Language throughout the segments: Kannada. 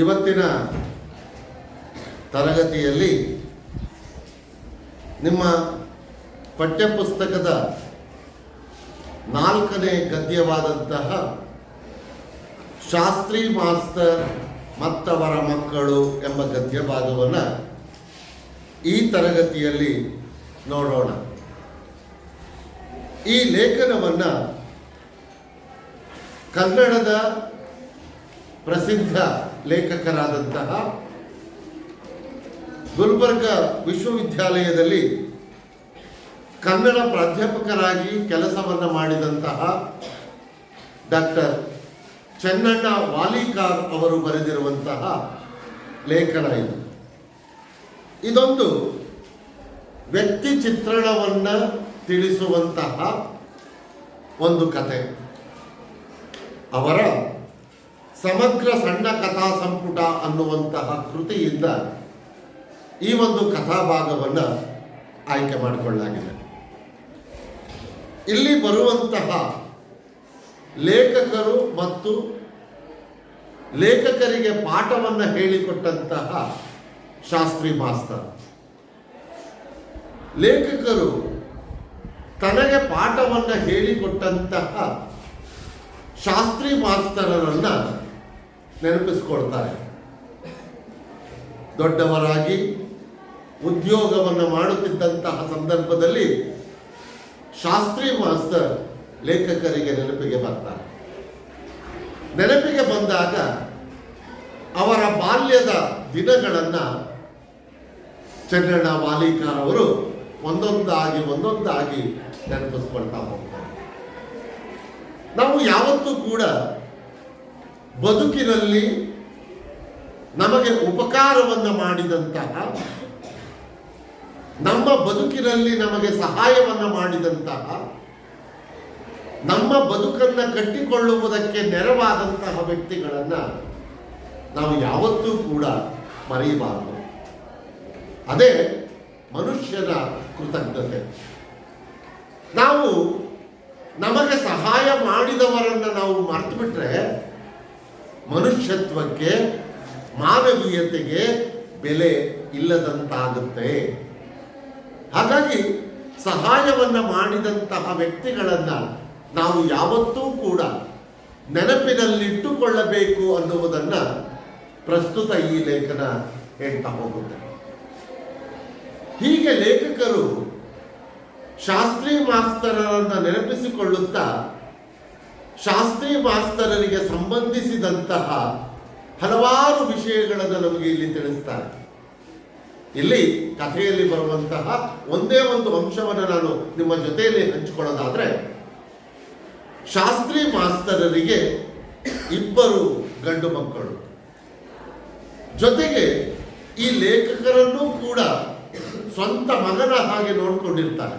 ಇವತ್ತಿನ ತರಗತಿಯಲ್ಲಿ ನಿಮ್ಮ ಪಠ್ಯಪುಸ್ತಕದ 4ನೇ ಗದ್ಯವಾದಂತಹ ಶಾಸ್ತ್ರಿ ಮಾಸ್ತರ್ ಮತ್ತವರ ಮಕ್ಕಳು ಎಂಬ ಗದ್ಯ ಭಾಗವನ್ನು ಈ ತರಗತಿಯಲ್ಲಿ ನೋಡೋಣ. ಈ ಲೇಖನವನ್ನು ಕನ್ನಡದ ಪ್ರಸಿದ್ಧ ಲೇಖಕರಾದಂತಹ ಗುಲ್ಬರ್ಗ ವಿಶ್ವವಿದ್ಯಾಲಯದಲ್ಲಿ ಕನ್ನಡ ಪ್ರಾಧ್ಯಾಪಕರಾಗಿ ಕೆಲಸವನ್ನು ಮಾಡಿದಂತಹ ಡಾಕ್ಟರ್ ಚೆನ್ನಣ್ಣ ವಾಲಿಕಾರ್ ಅವರು ಬರೆದಿರುವಂತಹ ಲೇಖನ ಇದು. ಇದೊಂದು ವ್ಯಕ್ತಿ ಚಿತ್ರಣವನ್ನು ತಿಳಿಸುವಂತಹ ಒಂದು ಕಥೆ. ಅವರ ಸಮಗ್ರ ಸಣ್ಣ ಕಥಾ ಸಂಪುಟ ಅನ್ನುವಂತಹ ಕೃತಿಯಿಂದ ಈ ಒಂದು ಕಥಾಭಾಗವನ್ನು ಆಯ್ಕೆ ಮಾಡಿಕೊಳ್ಳಲಾಗಿದೆ. ಇಲ್ಲಿ ಬರುವಂತಹ ಲೇಖಕರು ಮತ್ತು ಲೇಖಕರಿಗೆ ಪಾಠವನ್ನು ಹೇಳಿಕೊಟ್ಟಂತಹ ಶಾಸ್ತ್ರಿ ಮಾಸ್ತರ್. ಲೇಖಕರು ತನಗೆ ಪಾಠವನ್ನು ಹೇಳಿಕೊಟ್ಟಂತಹ ಶಾಸ್ತ್ರಿ ಮಾಸ್ತರರನ್ನು ನೆನಪಿಸಿಕೊಳ್ತಾರೆ. ದೊಡ್ಡವರಾಗಿ ಉದ್ಯೋಗವನ್ನು ಮಾಡುತ್ತಿದ್ದಂತಹ ಸಂದರ್ಭದಲ್ಲಿ ಶಾಸ್ತ್ರಿ ಮಾಸ್ತರ್ ಲೇಖಕರಿಗೆ ನೆನಪಿಗೆ ಬರ್ತಾರೆ. ನೆನಪಿಗೆ ಬಂದಾಗ ಅವರ ಬಾಲ್ಯದ ದಿನಗಳನ್ನು ಚೆನ್ನಣ್ಣ ವಾಲಿಕಾರ್ ಅವರು ಒಂದೊಂದಾಗಿ ನೆನಪಿಸ್ಕೊಳ್ತಾ ಹೋಗ್ತಾರೆ. ನಾವು ಯಾವತ್ತೂ ಕೂಡ ಬದುಕಿನಲ್ಲಿ ನಮಗೆ ಉಪಕಾರವನ್ನು ಮಾಡಿದಂತಹ, ನಮ್ಮ ಬದುಕಿನಲ್ಲಿ ನಮಗೆ ಸಹಾಯವನ್ನು ಮಾಡಿದಂತಹ, ನಮ್ಮ ಬದುಕನ್ನು ಕಟ್ಟಿಕೊಳ್ಳುವುದಕ್ಕೆ ನೆರವಾದಂತಹ ವ್ಯಕ್ತಿಗಳನ್ನು ನಾವು ಯಾವತ್ತೂ ಕೂಡ ಮರೆಯಬಾರದು. ಅದೇ ಮನುಷ್ಯನ ಕೃತಜ್ಞತೆ. ನಾವು ನಮಗೆ ಸಹಾಯ ಮಾಡಿದವರನ್ನು ನಾವು ಮರೆತು ಬಿಟ್ರೆ ಮನುಷ್ಯತ್ವಕ್ಕೆ, ಮಾನವೀಯತೆಗೆ ಬೆಲೆ ಇಲ್ಲದಂತಾಗುತ್ತೆ. ಹಾಗಾಗಿ ಸಹಾಯವನ್ನು ಮಾಡಿದಂತಹ ವ್ಯಕ್ತಿಗಳನ್ನು ನಾವು ಯಾವತ್ತೂ ಕೂಡ ನೆನಪಿನಲ್ಲಿಟ್ಟುಕೊಳ್ಳಬೇಕು ಅನ್ನುವುದನ್ನು ಪ್ರಸ್ತುತ ಈ ಲೇಖನ ಹೇಳ್ತಾ ಹೋಗುತ್ತೆ. ಹೀಗೆ ಲೇಖಕರು ಶಾಸ್ತ್ರಿ ಮಾಸ್ತರರನ್ನು ನೆನಪಿಸಿಕೊಳ್ಳುತ್ತಾ ಶಾಸ್ತ್ರಿ ಮಾಸ್ತರರಿಗೆ ಸಂಬಂಧಿಸಿದಂತಹ ಹಲವಾರು ವಿಷಯಗಳನ್ನು ನಮಗೆ ಇಲ್ಲಿ ತಿಳಿಸ್ತಾರೆ. ಇಲ್ಲಿ ಕಥೆಯಲ್ಲಿ ಬರುವಂತಹ ಒಂದೇ ಒಂದು ಅಂಶವನ್ನು ನಾನು ನಿಮ್ಮ ಜೊತೆಯಲ್ಲಿ ಹಂಚಿಕೊಳ್ಳೋದಾದ್ರೆ, ಶಾಸ್ತ್ರಿ ಮಾಸ್ತರರಿಗೆ 2 ಗಂಡು ಮಕ್ಕಳು, ಜೊತೆಗೆ ಈ ಲೇಖಕರನ್ನೂ ಕೂಡ ಸ್ವಂತ ಮಗನ ಹಾಗೆ ನೋಡಿಕೊಂಡಿರ್ತಾರೆ.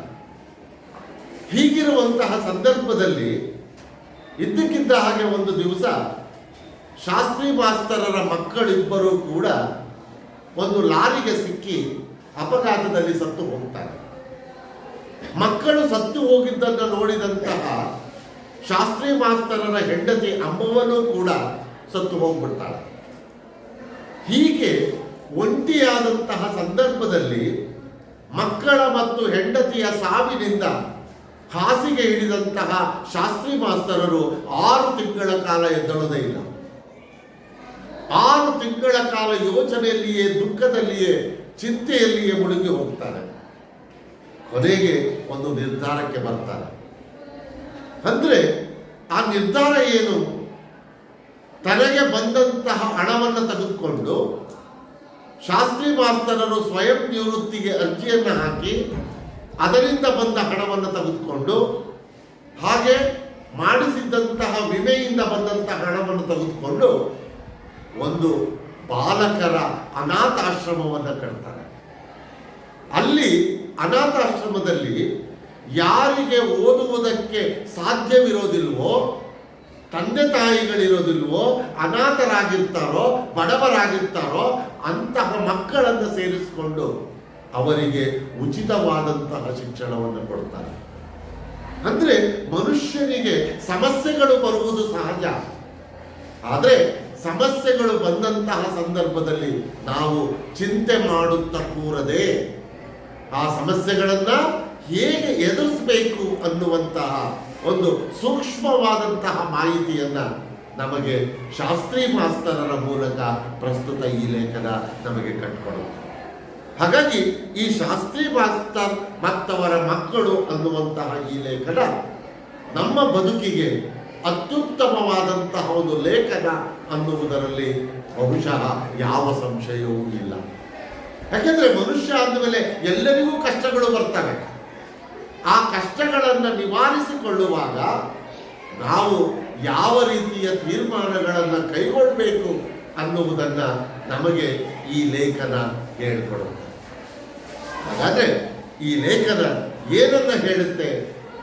ಹೀಗಿರುವಂತಹ ಸಂದರ್ಭದಲ್ಲಿ ಇದ್ದಕ್ಕಿದ್ದ ಹಾಗೆ ಒಂದು ದಿವಸ ಶಾಸ್ತ್ರಿ ಮಾಸ್ತರರ ಮಕ್ಕಳಿಬ್ಬರೂ ಕೂಡ ಒಂದು ಲಾರಿಗೆ ಸಿಕ್ಕಿ ಅಪಘಾತದಲ್ಲಿ ಸತ್ತು ಹೋಗ್ತಾರೆ. ಮಕ್ಕಳು ಸತ್ತು ಹೋಗಿದ್ದನ್ನು ನೋಡಿದಂತಹ ಶಾಸ್ತ್ರಿ ಮಾಸ್ತರರ ಹೆಂಡತಿ ಅಮ್ಮವನ್ನೂ ಕೂಡ ಸತ್ತು ಹೋಗ್ಬಿಡ್ತಾಳೆ. ಹೀಗೆ ಒಂಟಿಯಾದಂತಹ ಸಂದರ್ಭದಲ್ಲಿ ಮಕ್ಕಳ ಮತ್ತು ಹೆಂಡತಿಯ ಸಾವಿನಿಂದ ಹಾಸಿಗೆ ಹಿಡಿದಂತಹ ಶಾಸ್ತ್ರಿ ಮಾಸ್ತರರು 6 ತಿಂಗಳ ಕಾಲ ಎದ್ದಳೋದೇ ಇಲ್ಲ. 6 ತಿಂಗಳ ಕಾಲ ಯೋಚನೆಯಲ್ಲಿಯೇ, ದುಃಖದಲ್ಲಿಯೇ, ಚಿಂತೆಯಲ್ಲಿಯೇ ಮುಳುಗಿ ಹೋಗ್ತಾರೆ. ಕೊನೆಗೆ ಒಂದು ನಿರ್ಧಾರಕ್ಕೆ ಬರ್ತಾರೆ. ಅಂದ್ರೆ ಆ ನಿರ್ಧಾರ ಏನು? ತನಗೆ ಬಂದಂತಹ ಹಣವನ್ನು ತೆಗೆದುಕೊಂಡು ಶಾಸ್ತ್ರಿ ಮಾಸ್ತರರು ಸ್ವಯಂ ನಿವೃತ್ತಿಗೆ ಅರ್ಜಿಯನ್ನು ಹಾಕಿ ಅದರಿಂದ ಬಂದ ಹಣವನ್ನು ತೆಗೆದುಕೊಂಡು, ಹಾಗೆ ಮಾಡಿಸಿದ್ದಂತಹ ವಿಮೆಯಿಂದ ಬಂದಂತಹ ಹಣವನ್ನು ತೆಗೆದುಕೊಂಡು ಒಂದು ಬಾಲಕರ ಅನಾಥಾಶ್ರಮವನ್ನು ಕಟ್ತಾರೆ. ಅಲ್ಲಿ ಅನಾಥಾಶ್ರಮದಲ್ಲಿ ಯಾರಿಗೆ ಓದುವುದಕ್ಕೆ ಸಾಧ್ಯವಿರೋದಿಲ್ವೋ, ತಂದೆ ತಾಯಿಗಳಿರೋದಿಲ್ವೋ, ಅನಾಥರಾಗಿರ್ತಾರೋ, ಬಡವರಾಗಿರ್ತಾರೋ ಅಂತಹ ಮಕ್ಕಳನ್ನು ಸೇರಿಸಿಕೊಂಡು ಅವರಿಗೆ ಉಚಿತವಾದಂತಹ ಶಿಕ್ಷಣವನ್ನು ಕೊಡ್ತಾರೆ. ಅಂದರೆ ಮನುಷ್ಯನಿಗೆ ಸಮಸ್ಯೆಗಳು ಬರುವುದು ಸಹಜ, ಆದರೆ ಸಮಸ್ಯೆಗಳು ಬಂದಂತಹ ಸಂದರ್ಭದಲ್ಲಿ ನಾವು ಚಿಂತೆ ಮಾಡುತ್ತಾ ಕೂರದೆ ಆ ಸಮಸ್ಯೆಗಳನ್ನು ಹೇಗೆ ಎದುರಿಸಬೇಕು ಅನ್ನುವಂತಹ ಒಂದು ಸೂಕ್ಷ್ಮವಾದಂತಹ ಮಾಹಿತಿಯನ್ನು ನಮಗೆ ಶಾಸ್ತ್ರಿ ಮಾಸ್ತರರ ಮೂಲಕ ಪ್ರಸ್ತುತ ಈ ಲೇಖನ ನಮಗೆ ಕಟ್ಕೊಡುತ್ತೆ. ಹಾಗಾಗಿ ಈ ಶಾಸ್ತ್ರಿ ಮಾಸ್ತರ್ ಮತ್ತವರ ಮಕ್ಕಳು ಅನ್ನುವಂತಹ ಈ ಲೇಖನ ನಮ್ಮ ಬದುಕಿಗೆ ಅತ್ಯುತ್ತಮವಾದಂತಹ ಒಂದು ಲೇಖನ ಅನ್ನುವುದರಲ್ಲಿ ಬಹುಶಃ ಯಾವ ಸಂಶಯವೂ ಇಲ್ಲ. ಯಾಕೆಂದ್ರೆ ಮನುಷ್ಯ ಅಂದಮೇಲೆ ಎಲ್ಲರಿಗೂ ಕಷ್ಟಗಳು ಬರ್ತವೆ. ಆ ಕಷ್ಟಗಳನ್ನು ನಿವಾರಿಸಿಕೊಳ್ಳುವಾಗ ನಾವು ಯಾವ ರೀತಿಯ ತೀರ್ಮಾನಗಳನ್ನು ಕೈಗೊಳ್ಳಬೇಕು ಅನ್ನುವುದನ್ನು ನಮಗೆ ಈ ಲೇಖನ ಹೇಳಿಕೊಡುತ್ತೆ. ಹಾಗಾದ್ರೆ ಈ ಲೇಖನ ಏನನ್ನ ಹೇಳುತ್ತೆ?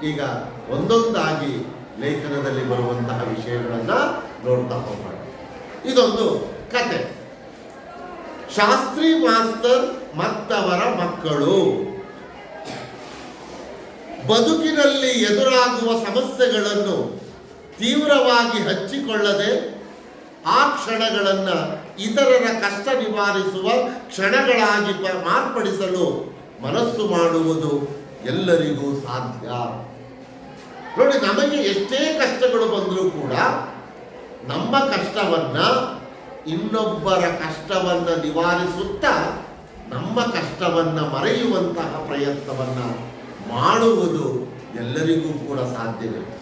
ಈಗ ಒಂದೊಂದಾಗಿ ಲೇಖನದಲ್ಲಿ ಬರುವಂತಹ ವಿಷಯಗಳನ್ನ ನೋಡ್ತಾ ಹೋಗೋಣ. ಇದೊಂದು ಕತೆ. ಶಾಸ್ತ್ರಿ ಮಾಸ್ತರ್ ಮತ್ತವರ ಮಕ್ಕಳು. ಬದುಕಿನಲ್ಲಿ ಎದುರಾಗುವ ಸಮಸ್ಯೆಗಳನ್ನು ತೀವ್ರವಾಗಿ ಹಚ್ಚಿಕೊಳ್ಳದೆ ಆ ಕ್ಷಣಗಳನ್ನು ಇತರರ ಕಷ್ಟ ನಿವಾರಿಸುವ ಕ್ಷಣಗಳಾಗಿ ಮಾರ್ಪಡಿಸಲು ಮನಸ್ಸು ಮಾಡುವುದು ಎಲ್ಲರಿಗೂ ಸಾಧ್ಯ. ನೋಡಿ, ನಮಗೆ ಎಷ್ಟೇ ಕಷ್ಟಗಳು ಬಂದರೂ ಕೂಡ ನಮ್ಮ ಕಷ್ಟವನ್ನ ಇನ್ನೊಬ್ಬರ ಕಷ್ಟವನ್ನ ನಿವಾರಿಸುತ್ತಾ ನಮ್ಮ ಕಷ್ಟವನ್ನ ಮರೆಯುವಂತಹ ಪ್ರಯತ್ನವನ್ನ ಮಾಡುವುದು ಎಲ್ಲರಿಗೂ ಕೂಡ ಸಾಧ್ಯವಿದೆ.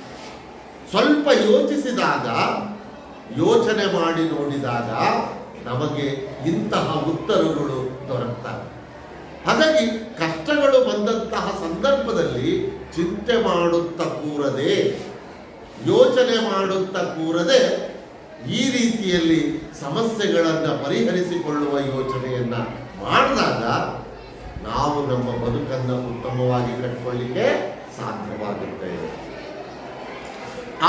ಸ್ವಲ್ಪ ಯೋಚಿಸಿದಾಗ, ಯೋಚನೆ ಮಾಡಿ ನೋಡಿದಾಗ ನಮಗೆ ಇಂತಹ ಉತ್ತರಗಳು ದೊರಕ್ತವೆ. ಹಾಗಾಗಿ ಕಷ್ಟಗಳು ಬಂದಂತಹ ಸಂದರ್ಭದಲ್ಲಿ ಚಿಂತೆ ಮಾಡುತ್ತಾ ಕೂರದೆ, ಯೋಚನೆ ಮಾಡುತ್ತಾ ಕೂರದೆ ಈ ರೀತಿಯಲ್ಲಿ ಸಮಸ್ಯೆಗಳನ್ನು ಪರಿಹರಿಸಿಕೊಳ್ಳುವ ಯೋಚನೆಯನ್ನ ಮಾಡಿದಾಗ ನಾವು ನಮ್ಮ ಬದುಕನ್ನು ಉತ್ತಮವಾಗಿ ಕಟ್ಟಿಕೊಳ್ಳಿಕ್ಕೆ ಸಾಧ್ಯವಾಗುತ್ತೆ.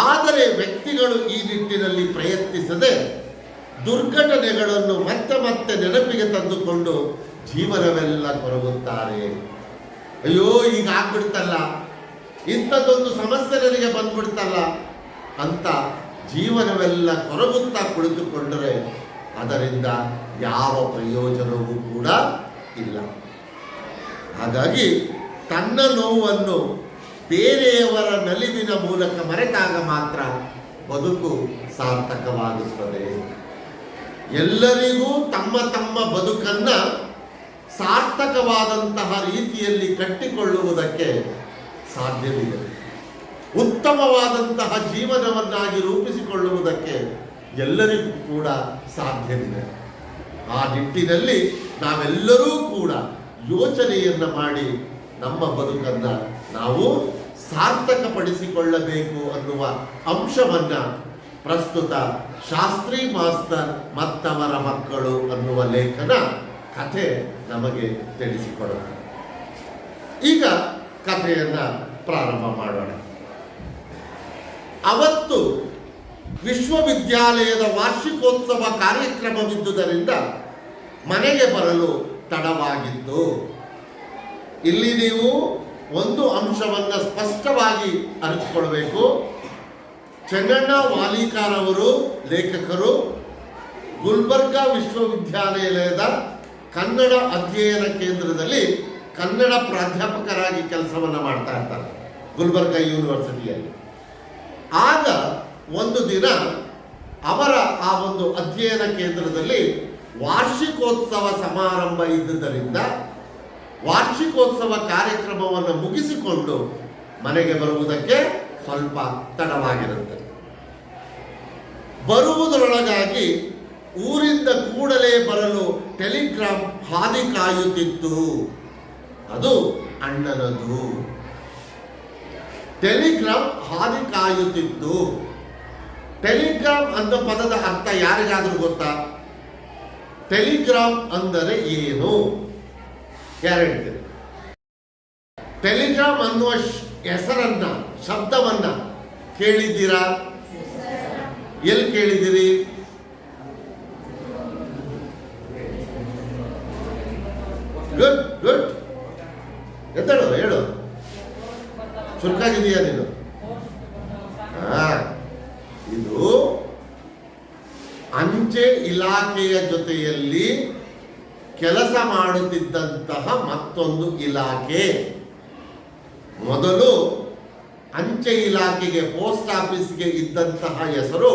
ಆದರೆ ವ್ಯಕ್ತಿಗಳು ಈ ನಿಟ್ಟಿನಲ್ಲಿ ಪ್ರಯತ್ನಿಸದೆ ದುರ್ಘಟನೆಗಳನ್ನು ಮತ್ತೆ ಮತ್ತೆ ನೆನಪಿಗೆ ತಂದುಕೊಂಡು ಜೀವನವೆಲ್ಲ ಕೊರಗುತ್ತಾರೆ. ಅಯ್ಯೋ, ಈಗ ಆಗ್ಬಿಡ್ತಲ್ಲ, ಇಂಥದ್ದೊಂದು ಸಮಸ್ಯೆ ನನಗೆ ಬಂದ್ಬಿಡ್ತಲ್ಲ ಅಂತ ಜೀವನವೆಲ್ಲ ಕೊರಗುತ್ತಾ ಕುಳಿತುಕೊಂಡರೆ ಅದರಿಂದ ಯಾವ ಪ್ರಯೋಜನವೂ ಕೂಡ ಇಲ್ಲ. ಹಾಗಾಗಿ ತನ್ನ ನೋವನ್ನು ಬೇರೆಯವರ ನಲಿವಿನ ಮೂಲಕ ಮರೆತಾಗ ಮಾತ್ರ ಬದುಕು ಸಾರ್ಥಕವಾಗುತ್ತದೆ. ಎಲ್ಲರಿಗೂ ತಮ್ಮ ತಮ್ಮ ಬದುಕನ್ನ ಸಾರ್ಥಕವಾದಂತಹ ರೀತಿಯಲ್ಲಿ ಕಟ್ಟಿಕೊಳ್ಳುವುದಕ್ಕೆ ಸಾಧ್ಯವಿದೆ. ಉತ್ತಮವಾದಂತಹ ಜೀವನವನ್ನಾಗಿ ರೂಪಿಸಿಕೊಳ್ಳುವುದಕ್ಕೆ ಎಲ್ಲರಿಗೂ ಕೂಡ ಸಾಧ್ಯವಿದೆ. ಆ ನಿಟ್ಟಿನಲ್ಲಿ ನಾವೆಲ್ಲರೂ ಕೂಡ ಯೋಚನೆಯನ್ನು ಮಾಡಿ ನಮ್ಮ ಬದುಕನ್ನು ನಾವು ಸಾರ್ಥಕಪಡಿಸಿಕೊಳ್ಳಬೇಕು ಅನ್ನುವ ಅಂಶವನ್ನ ಪ್ರಸ್ತುತ ಶಾಸ್ತ್ರಿ ಮಾಸ್ತರ್ ಮತ್ತವರ ಮಕ್ಕಳು ಅನ್ನುವ ಲೇಖನ ಕಥೆ ನಮಗೆ ತಿಳಿಸಿಕೊಡುತ್ತೆ. ಈಗ ಕಥೆಯನ್ನ ಪ್ರಾರಂಭ ಮಾಡೋಣ. ಅವತ್ತು ವಿಶ್ವವಿದ್ಯಾಲಯದ ವಾರ್ಷಿಕೋತ್ಸವ ಕಾರ್ಯಕ್ರಮವಿದ್ದುದರಿಂದ ಮನೆಗೆ ಬರಲು ತಡವಾಗಿತ್ತು. ಇಲ್ಲಿ ನೀವು ಒಂದು ಅಂಶವನ್ನು ಸ್ಪಷ್ಟವಾಗಿ ಅರಿತುಕೊಳ್ಬೇಕು. ಚೆನ್ನಣ್ಣ ವಾಲಿಕಾರ್ ಅವರು ಲೇಖಕರು ಗುಲ್ಬರ್ಗಾ ವಿಶ್ವವಿದ್ಯಾಲಯದ ಕನ್ನಡ ಅಧ್ಯಯನ ಕೇಂದ್ರದಲ್ಲಿ ಕನ್ನಡ ಪ್ರಾಧ್ಯಾಪಕರಾಗಿ ಕೆಲಸವನ್ನು ಮಾಡ್ತಾ ಇರ್ತಾರೆ, ಗುಲ್ಬರ್ಗಾ ಯೂನಿವರ್ಸಿಟಿಯಲ್ಲಿ. ಆಗ ಒಂದು ದಿನ ಅವರ ಆ ಒಂದು ಅಧ್ಯಯನ ಕೇಂದ್ರದಲ್ಲಿ ವಾರ್ಷಿಕೋತ್ಸವ ಸಮಾರಂಭ ಇದ್ದುದರಿಂದ ವಾರ್ಷಿಕೋತ್ಸವ ಕಾರ್ಯಕ್ರಮವನ್ನು ಮುಗಿಸಿಕೊಂಡು ಮನೆಗೆ ಬರುವುದಕ್ಕೆ ಸ್ವಲ್ಪ ತಡವಾಗಿರುತ್ತೆ. ಬರುವುದರೊಳಗಾಗಿ ಊರಿಂದ ಕೂಡಲೇ ಬರಲು ಟೆಲಿಗ್ರಾಮ್ ಹಾದಿ ಕಾಯುತ್ತಿತ್ತು. ಅದು ಅಣ್ಣನದು. ಟೆಲಿಗ್ರಾಮ್ ಹಾದಿ ಕಾಯುತ್ತಿತ್ತು. ಟೆಲಿಗ್ರಾಮ್ ಅನ್ನೋ ಪದದ ಅರ್ಥ ಯಾರಿಗಾದ್ರೂ ಗೊತ್ತಾ? ಟೆಲಿಗ್ರಾಮ್ ಅಂದರೆ ಏನು? ಯಾರು ಹೇಳ್ತೀರಿ? ಟೆಲಿಗ್ರಾಮ್ ಅನ್ನುವ ಹೆಸರನ್ನ, ಶಬ್ದವನ್ನ ಕೇಳಿದ್ದೀರಾ? ಎಲ್ಲಿ ಕೇಳಿದ್ದೀರಿ? Good good. ಎತ್ತಳು, ಹೇಳು. ಚುರುಕಾಗಿದೆಯಾ ನೀನು? ಇದು ಅಂಚೆ ಇಲಾಖೆಯ ಜೊತೆಯಲ್ಲಿ ಕೆಲಸ ಮಾಡುತ್ತಿದ್ದಂತಹ ಮತ್ತೊಂದು ಇಲಾಖೆ. ಮೊದಲು ಅಂಚೆ ಇಲಾಖೆಗೆ, ಪೋಸ್ಟ್ ಆಫೀಸ್ಗೆ ಇದ್ದಂತಹ ಹೆಸರು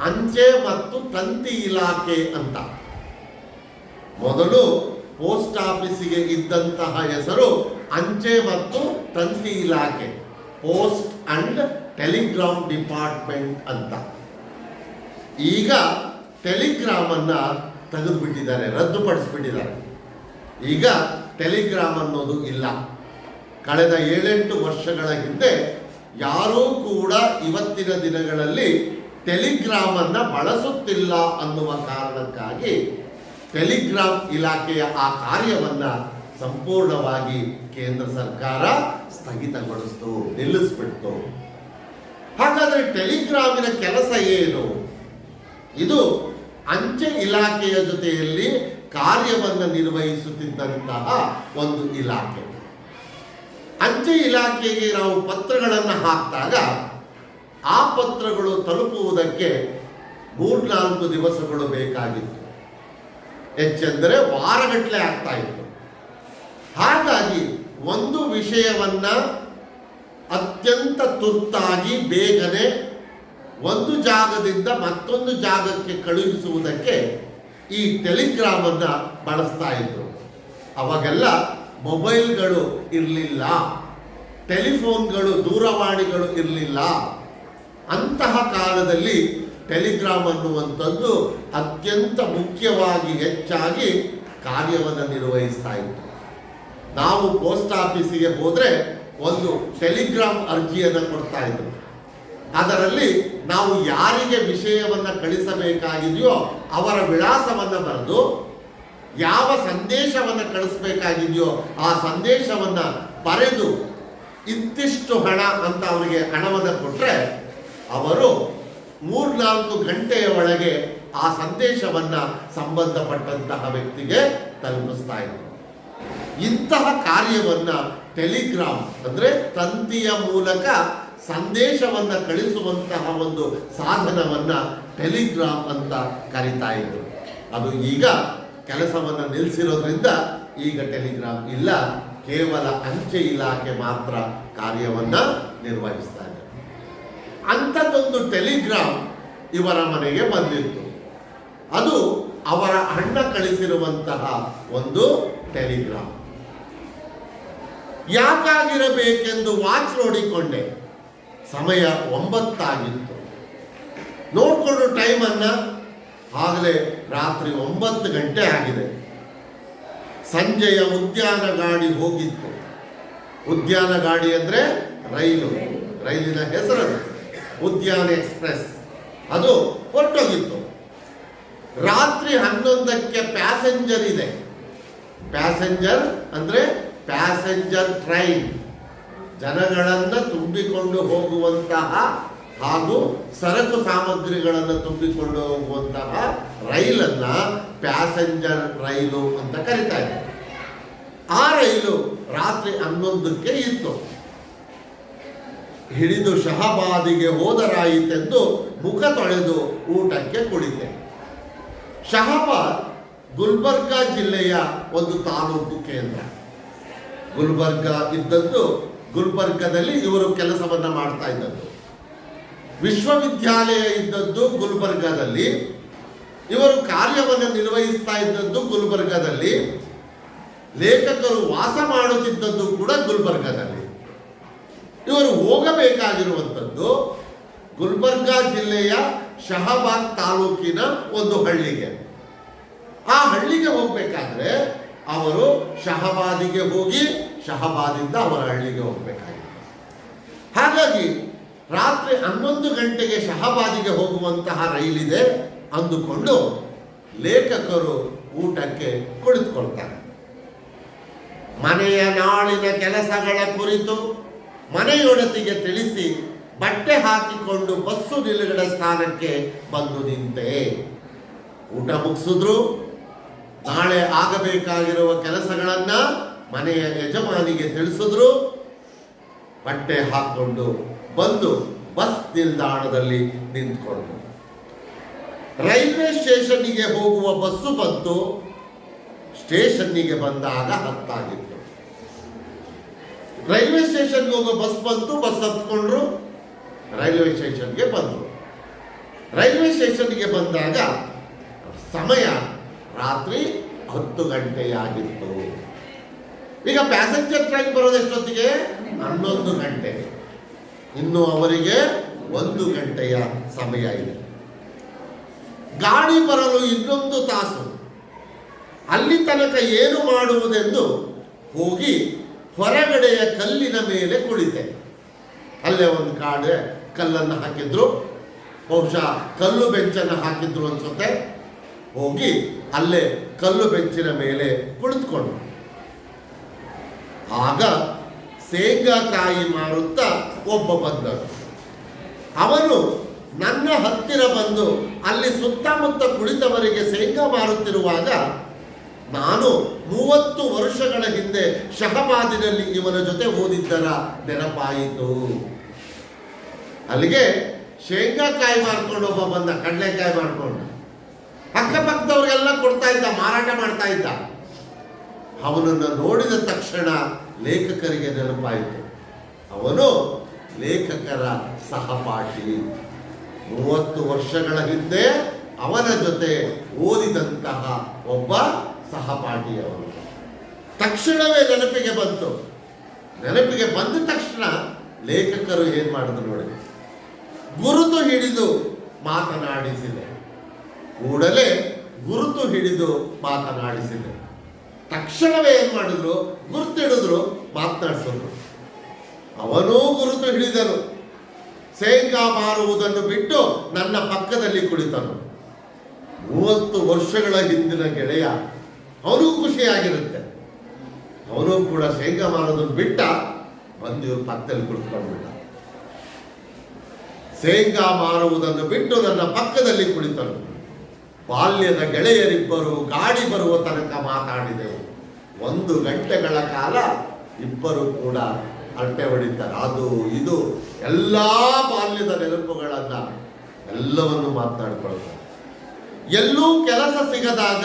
ಅಂಚೆ ಮತ್ತು ತಂತಿ ಇಲಾಖೆ ಅಂತ. ಮೊದಲು ಪೋಸ್ಟ್ ಆಫೀಸಿಗೆ ಇದ್ದಂತಹ ಹೆಸರು ಅಂಚೆ ಮತ್ತು ತಂತಿ ಇಲಾಖೆ, ಪೋಸ್ಟ್ ಅಂಡ್ ಟೆಲಿಗ್ರಾಮ್ ಡಿಪಾರ್ಟ್ಮೆಂಟ್ ಅಂತ. ಈಗ ಟೆಲಿಗ್ರಾಮ್ ಅನ್ನ ತೆಗೆದುಬಿಟ್ಟಿದ್ದಾರೆ, ರದ್ದುಪಡಿಸಿಬಿಟ್ಟಿದ್ದಾರೆ. ಈಗ ಟೆಲಿಗ್ರಾಮ್ ಅನ್ನೋದು ಇಲ್ಲ. ಕಳೆದ 7-8 ವರ್ಷಗಳ ಹಿಂದೆ ಯಾರೂ ಕೂಡ ಇವತ್ತಿನ ದಿನಗಳಲ್ಲಿ ಟೆಲಿಗ್ರಾಮ್ ಅನ್ನ ಬಳಸುತ್ತಿಲ್ಲ ಅನ್ನುವ ಕಾರಣಕ್ಕಾಗಿ ಟೆಲಿಗ್ರಾಮ್ ಇಲಾಖೆಯ ಆ ಕಾರ್ಯವನ್ನ ಸಂಪೂರ್ಣವಾಗಿ ಕೇಂದ್ರ ಸರ್ಕಾರ ಸ್ಥಗಿತಗೊಳಿಸಿತು, ನಿಲ್ಲಿಸ್ಬಿಡ್ತು. ಹಾಗಾದ್ರೆ ಟೆಲಿಗ್ರಾಮಿನ ಕೆಲಸ ಏನು? ಇದು ಅಂಚೆ ಇಲಾಖೆಯ ಜೊತೆಯಲ್ಲಿ ಕಾರ್ಯವನ್ನು ನಿರ್ವಹಿಸುತ್ತಿದ್ದಂತಹ ಒಂದು ಇಲಾಖೆ. ಅಂಚೆ ಇಲಾಖೆಗೆ ನಾವು ಪತ್ರಗಳನ್ನು ಹಾಕಿದಾಗ ಆ ಪತ್ರಗಳು ತಲುಪುವುದಕ್ಕೆ 3-4 ದಿವಸಗಳು ಬೇಕಾಗಿತ್ತು, ಹೆಚ್ಚೆಂದರೆ ವಾರಗಟ್ಟಲೆ ಆಗ್ತಾ ಇತ್ತು. ಹಾಗಾಗಿ ಒಂದು ವಿಷಯವನ್ನ ಅತ್ಯಂತ ತುರ್ತಾಗಿ ಬೇಗನೆ ಒಂದು ಜಾಗದಿಂದ ಮತ್ತೊಂದು ಜಾಗಕ್ಕೆ ಕಳುಹಿಸುವುದಕ್ಕೆ ಈ ಟೆಲಿಗ್ರಾಮ್ ಅನ್ನ ಬಳಸ್ತಾ ಇದ್ರು. ಅವಾಗೆಲ್ಲ ಮೊಬೈಲ್ಗಳು ಇರಲಿಲ್ಲ, ಟೆಲಿಫೋನ್ಗಳು, ದೂರವಾಣಿಗಳು ಇರಲಿಲ್ಲ. ಅಂತಹ ಕಾಲದಲ್ಲಿ ಟೆಲಿಗ್ರಾಮ್ ಅನ್ನುವಂಥದ್ದು ಅತ್ಯಂತ ಮುಖ್ಯವಾಗಿ ಹೆಚ್ಚಾಗಿ ಕಾರ್ಯವನ್ನು ನಿರ್ವಹಿಸ್ತಾ ಇತ್ತು. ನಾವು ಪೋಸ್ಟ್ ಆಫೀಸಿಗೆ ಹೋದರೆ ಒಂದು ಟೆಲಿಗ್ರಾಮ್ ಅರ್ಜಿಯನ್ನು ಕೊಡ್ತಾ ಇದ್ರು. ಅದರಲ್ಲಿ ನಾವು ಯಾರಿಗೆ ವಿಷಯವನ್ನು ಕಳಿಸಬೇಕಾಗಿದೆಯೋ ಅವರ ವಿಳಾಸವನ್ನು ಬರೆದು, ಯಾವ ಸಂದೇಶವನ್ನು ಕಳಿಸಬೇಕಾಗಿದೆಯೋ ಆ ಸಂದೇಶವನ್ನು ಬರೆದು ಇಂತಿಷ್ಟು ಹಣ ಅಂತ ಅವರಿಗೆ ಹಣವನ್ನು ಕೊಟ್ಟರೆ ಅವರು 3-4 ಗಂಟೆಯ ಒಳಗೆ ಆ ಸಂದೇಶವನ್ನು ಸಂಬಂಧಪಟ್ಟಂತಹ ವ್ಯಕ್ತಿಗೆ ತಲುಪಿಸ್ತಾ ಇದ್ರು. ಇಂತಹ ಕಾರ್ಯವನ್ನ ಟೆಲಿಗ್ರಾಮ್ ಅಂದರೆ ತಂತಿಯ ಮೂಲಕ ಸಂದೇಶವನ್ನ ಕಳಿಸುವಂತಹ ಒಂದು ಸಾಧನವನ್ನ ಟೆಲಿಗ್ರಾಮ್ ಅಂತ ಕರೀತಾ ಇದ್ರು. ಅದು ಈಗ ಕೆಲಸವನ್ನ ನಿಲ್ಲಿಸಿರೋದ್ರಿಂದ ಈಗ ಟೆಲಿಗ್ರಾಮ್ ಇಲ್ಲ, ಕೇವಲ ಅಂಚೆ ಇಲಾಖೆ ಮಾತ್ರ ಕಾರ್ಯವನ್ನ ನಿರ್ವಹಿಸ್ತಾ ಇದೆ. ಅಂಥದ್ದೊಂದು ಟೆಲಿಗ್ರಾಮ್ ಇವರ ಮನೆಗೆ ಬಂದಿತ್ತು. ಅದು ಅವರ ಅಣ್ಣ ಕಳಿಸಿರುವಂತಹ ಒಂದು ಟೆಲಿಗ್ರಾಮ್. ಯಾಕಾಗಿರಬೇಕೆಂದು ವಾಚ್ ನೋಡಿಕೊಂಡೆ. ಸಮಯ 9 ಆಗಿತ್ತು. ನೋಡಿಕೊಂಡು ಟೈಮನ್ನ, ಆಗಲೇ ರಾತ್ರಿ 9 ಗಂಟೆ ಆಗಿದೆ. ಸಂಜೆಯ ಉದ್ಯಾನ ಗಾಡಿ ಹೋಗಿತ್ತು. ಉದ್ಯಾನ ಗಾಡಿ ಅಂದರೆ ರೈಲಿನ ಹೆಸರು ಉದ್ಯಾನ ಎಕ್ಸ್ಪ್ರೆಸ್. ಅದು ಹೊರಟೋಗಿತ್ತು. ರಾತ್ರಿ 11ಕ್ಕೆ ಪ್ಯಾಸೆಂಜರ್ ಇದೆ. ಪ್ಯಾಸೆಂಜರ್ ಅಂದರೆ ಪ್ಯಾಸೆಂಜರ್ ಟ್ರೈನ್, ಜನಗಳನ್ನು ತುಂಬಿಕೊಂಡು ಹೋಗುವಂತಹ ಹಾಗೂ ಸರಕು ಸಾಮಗ್ರಿಗಳನ್ನು ತುಂಬಿಕೊಂಡು ಹೋಗುವಂತಹ ರೈಲನ್ನ ಪ್ಯಾಸೆಂಜರ್ ರೈಲು ಅಂತ ಕರೀತಾ ಇದ್ದಾರೆ. ಆ ರೈಲು ರಾತ್ರಿ 11ಕ್ಕೆ ಇತ್ತು. ಹಿಡಿದು ಶಹಬಾದಿಗೆ ಹೋದರಾಯಿತೆಂದು ಮುಖ ತೊಳೆದು ಊಟಕ್ಕೆ ಕುಳಿತೆ. ಶಹಬಾದ್ ಗುಲ್ಬರ್ಗ ಜಿಲ್ಲೆಯ ಒಂದು ತಾಲೂಕು ಕೇಂದ್ರ. ಗುಲ್ಬರ್ಗ ಇದ್ದದ್ದು, ಗುಲ್ಬರ್ಗದಲ್ಲಿ ಇವರು ಕೆಲಸವನ್ನ ಮಾಡ್ತಾ ಇದ್ದದ್ದು. ವಿಶ್ವವಿದ್ಯಾಲಯ ಇದ್ದದ್ದು ಗುಲ್ಬರ್ಗದಲ್ಲಿ, ಇವರು ಕಾರ್ಯವನ್ನು ನಿರ್ವಹಿಸ್ತಾ ಇದ್ದದ್ದು ಗುಲ್ಬರ್ಗದಲ್ಲಿ, ಲೇಖಕರು ವಾಸ ಮಾಡುತ್ತಿದ್ದದ್ದು ಕೂಡ ಗುಲ್ಬರ್ಗದಲ್ಲಿ. ಇವರು ಹೋಗಬೇಕಾಗಿರುವಂಥದ್ದು ಗುಲ್ಬರ್ಗ ಜಿಲ್ಲೆಯ ಶಹಬಾದ್ ತಾಲೂಕಿನ ಒಂದು ಹಳ್ಳಿಗೆ. ಆ ಹಳ್ಳಿಗೆ ಹೋಗ್ಬೇಕಾದ್ರೆ ಅವರು ಶಹಬಾದಿಗೆ ಹೋಗಿ ಶಹಬಾದಿಂದ ಅವರ ಹಳ್ಳಿಗೆ ಹೋಗಬೇಕಾಗಿತ್ತು. ಹಾಗಾಗಿ ರಾತ್ರಿ 11 ಗಂಟೆಗೆ ಶಹಬಾದಿಗೆ ಹೋಗುವಂತಹ ರೈಲಿದೆ ಅಂದುಕೊಂಡು ಲೇಖಕರು ಊಟಕ್ಕೆ ಕುಳಿತುಕೊಳ್ತಾರೆ. ಮನೆಯ ನಾಳಿನ ಕೆಲಸಗಳ ಕುರಿತು ಮನೆಯೊಡತಿಗೆ ತಿಳಿಸಿ ಬಟ್ಟೆ ಹಾಕಿಕೊಂಡು ಬಸ್ಸು ನಿಲುಗಡೆ ಸ್ಥಾನಕ್ಕೆ ಬಂದು ನಿಂತೆ. ಊಟ ಮುಗಿಸಿದ್ರು. ನಾಳೆ ಆಗಬೇಕಾಗಿರುವ ಕೆಲಸಗಳನ್ನ ಮನೆಯ ಯಜಮಾನಿಗೆ ತಿಳಿಸಿದ್ರು. ಬಟ್ಟೆ ಹಾಕೊಂಡು ಬಂದು ಬಸ್ ನಿಲ್ದಾಣದಲ್ಲಿ ನಿಂತ್ಕೊಂಡು ರೈಲ್ವೆ ಸ್ಟೇಷನ್ನಿಗೆ ಹೋಗುವ ಬಸ್ಸು ಬಂತು. ಸ್ಟೇಷನ್ನಿಗೆ ಬಂದಾಗ ಹತ್ತಾಗಿತ್ತು. ರೈಲ್ವೆ ಸ್ಟೇಷನ್ಗೆ ಹೋಗೋ ಬಸ್ ಬಂತು, ಬಸ್ ಹತ್ಕೊಂಡ್ರು, ರೈಲ್ವೆ ಸ್ಟೇಷನ್ಗೆ ಬಂದರು. ರೈಲ್ವೆ ಸ್ಟೇಷನ್ಗೆ ಬಂದಾಗ ಸಮಯ ರಾತ್ರಿ 10 ಗಂಟೆಯಾಗಿತ್ತು. ಈಗ ಪ್ಯಾಸೆಂಜರ್ ಟ್ರೈನ್ ಬರೋದು ಎಷ್ಟೊತ್ತಿಗೆ? 11 ಗಂಟೆ. ಇನ್ನು ಅವರಿಗೆ 1 ಗಂಟೆಯ ಸಮಯ ಇದೆ. ಗಾಡಿ ಬರಲು 1 ತಾಸು. ಅಲ್ಲಿ ತನಕ ಏನು ಮಾಡುವುದೆಂದು ಹೋಗಿ ಹೊರಗಡೆಯ ಕಲ್ಲಿನ ಮೇಲೆ ಕುಳಿತೆ. ಅಲ್ಲೇ ಒಂದು ಕಲ್ಲನ್ನು ಹಾಕಿದ್ರು, ಬಹುಶಃ ಕಲ್ಲು ಬೆಂಚನ್ನು ಹಾಕಿದ್ರು ಅನ್ಸುತ್ತೆ. ಹೋಗಿ ಅಲ್ಲೇ ಕಲ್ಲು ಬೆಂಚಿನ ಮೇಲೆ ಕುಳಿತುಕೊಂಡು ಆಗ ಶೇಂಗಾಕಾಯಿ ಮಾರುತ್ತಾ ಒಬ್ಬ ಬಂದನು. ಅವನು ನನ್ನ ಹತ್ತಿರ ಬಂದು ಅಲ್ಲಿ ಸುತ್ತಮುತ್ತ ಕುಳಿತವರಿಗೆ ಶೇಂಗಾ ಮಾರುತ್ತಿರುವಾಗ ನಾನು 30 ವರ್ಷಗಳ ಹಿಂದೆ ಶಹಬಾದಿನಲ್ಲಿ ಇವನ ಜೊತೆ ಓದಿದ್ದರ ನೆನಪಾಯಿತು. ಅಲ್ಲಿಗೆ ಶೇಂಗಾಕಾಯಿ ಮಾರ್ಕೊಂಡು ಒಬ್ಬ ಬಂದ, ಕಡಲೆಕಾಯಿ ಮಾರ್ಕೊಂಡು ಅಕ್ಕಪಕ್ಕದವ್ರಿಗೆಲ್ಲ ಕೊಡ್ತಾ ಇದ್ದ, ಮಾರಾಟ ಮಾಡ್ತಾ ಇದ್ದ. ಅವನನ್ನು ನೋಡಿದ ತಕ್ಷಣ ಲೇಖಕರಿಗೆ ನೆನಪಾಯಿತು. ಅವನು ಲೇಖಕರ ಸಹಪಾಠಿ. 30 ವರ್ಷಗಳ ಹಿಂದೆ ಅವನ ಜೊತೆ ಓದಿದಂತಹ ಒಬ್ಬ ಸಹಪಾಠಿ ಅವನು. ತಕ್ಷಣವೇ ನೆನಪಿಗೆ ಬಂತು. ನೆನಪಿಗೆ ಬಂದ ತಕ್ಷಣ ಲೇಖಕರು ಏನ್ ಮಾಡಿದ್ರು ನೋಡಿ, ಗುರುತು ಹಿಡಿದು ಮಾತನಾಡಿಸಿದೆ. ಕೂಡಲೇ ಗುರುತು ಹಿಡಿದು ಮಾತನಾಡಿಸಿದೆ. ತಕ್ಷಣವೇ ಏನ್ ಮಾಡಿದ್ರು, ಗುರುತು ಹಿಡಿದ್ರು, ಮಾತನಾಡಿಸಿದ್ರು. ಅವನೂ ಗುರುತು ಹಿಡಿದನು. ಶೇಂಗಾ ಮಾರುವುದನ್ನು ಬಿಟ್ಟು ನನ್ನ ಪಕ್ಕದಲ್ಲಿ ಕುಳಿತನು. 30 ವರ್ಷಗಳ ಹಿಂದಿನ ಗೆಳೆಯ. ಅವನಿಗೂ ಖುಷಿಯಾಗಿರುತ್ತೆ. ಅವನು ಕೂಡ ಶೇಂಗಾ ಮಾರೋದನ್ನು ಬಿಟ್ಟ, ಬಂದು ಪಕ್ಕದಲ್ಲಿ ಕುಳಿತುಕೊಂಡ್ಬಿಟ್ಟ. ಶೇಂಗಾ ಮಾರುವುದನ್ನು ಬಿಟ್ಟು ನನ್ನ ಪಕ್ಕದಲ್ಲಿ ಕುಳಿತನು. ಬಾಲ್ಯದ ಗೆಳೆಯರಿಬ್ಬರು ಗಾಡಿ ಬರುವ ತನಕ ಮಾತಾಡಿದೆವು. 1 ಗಂಟೆಗಳ ಕಾಲ ಇಬ್ಬರು ಕೂಡ ಅಟ್ಟೆ ಹೊಡಿತಾರೆ. ಅದು ಇದು ಎಲ್ಲ ಬಾಲ್ಯದ ನೆನಪುಗಳನ್ನ ಎಲ್ಲವನ್ನು ಮಾತನಾಡ್ಕೊಳ್ತಾರೆ. ಎಲ್ಲೂ ಕೆಲಸ ಸಿಗದಾಗ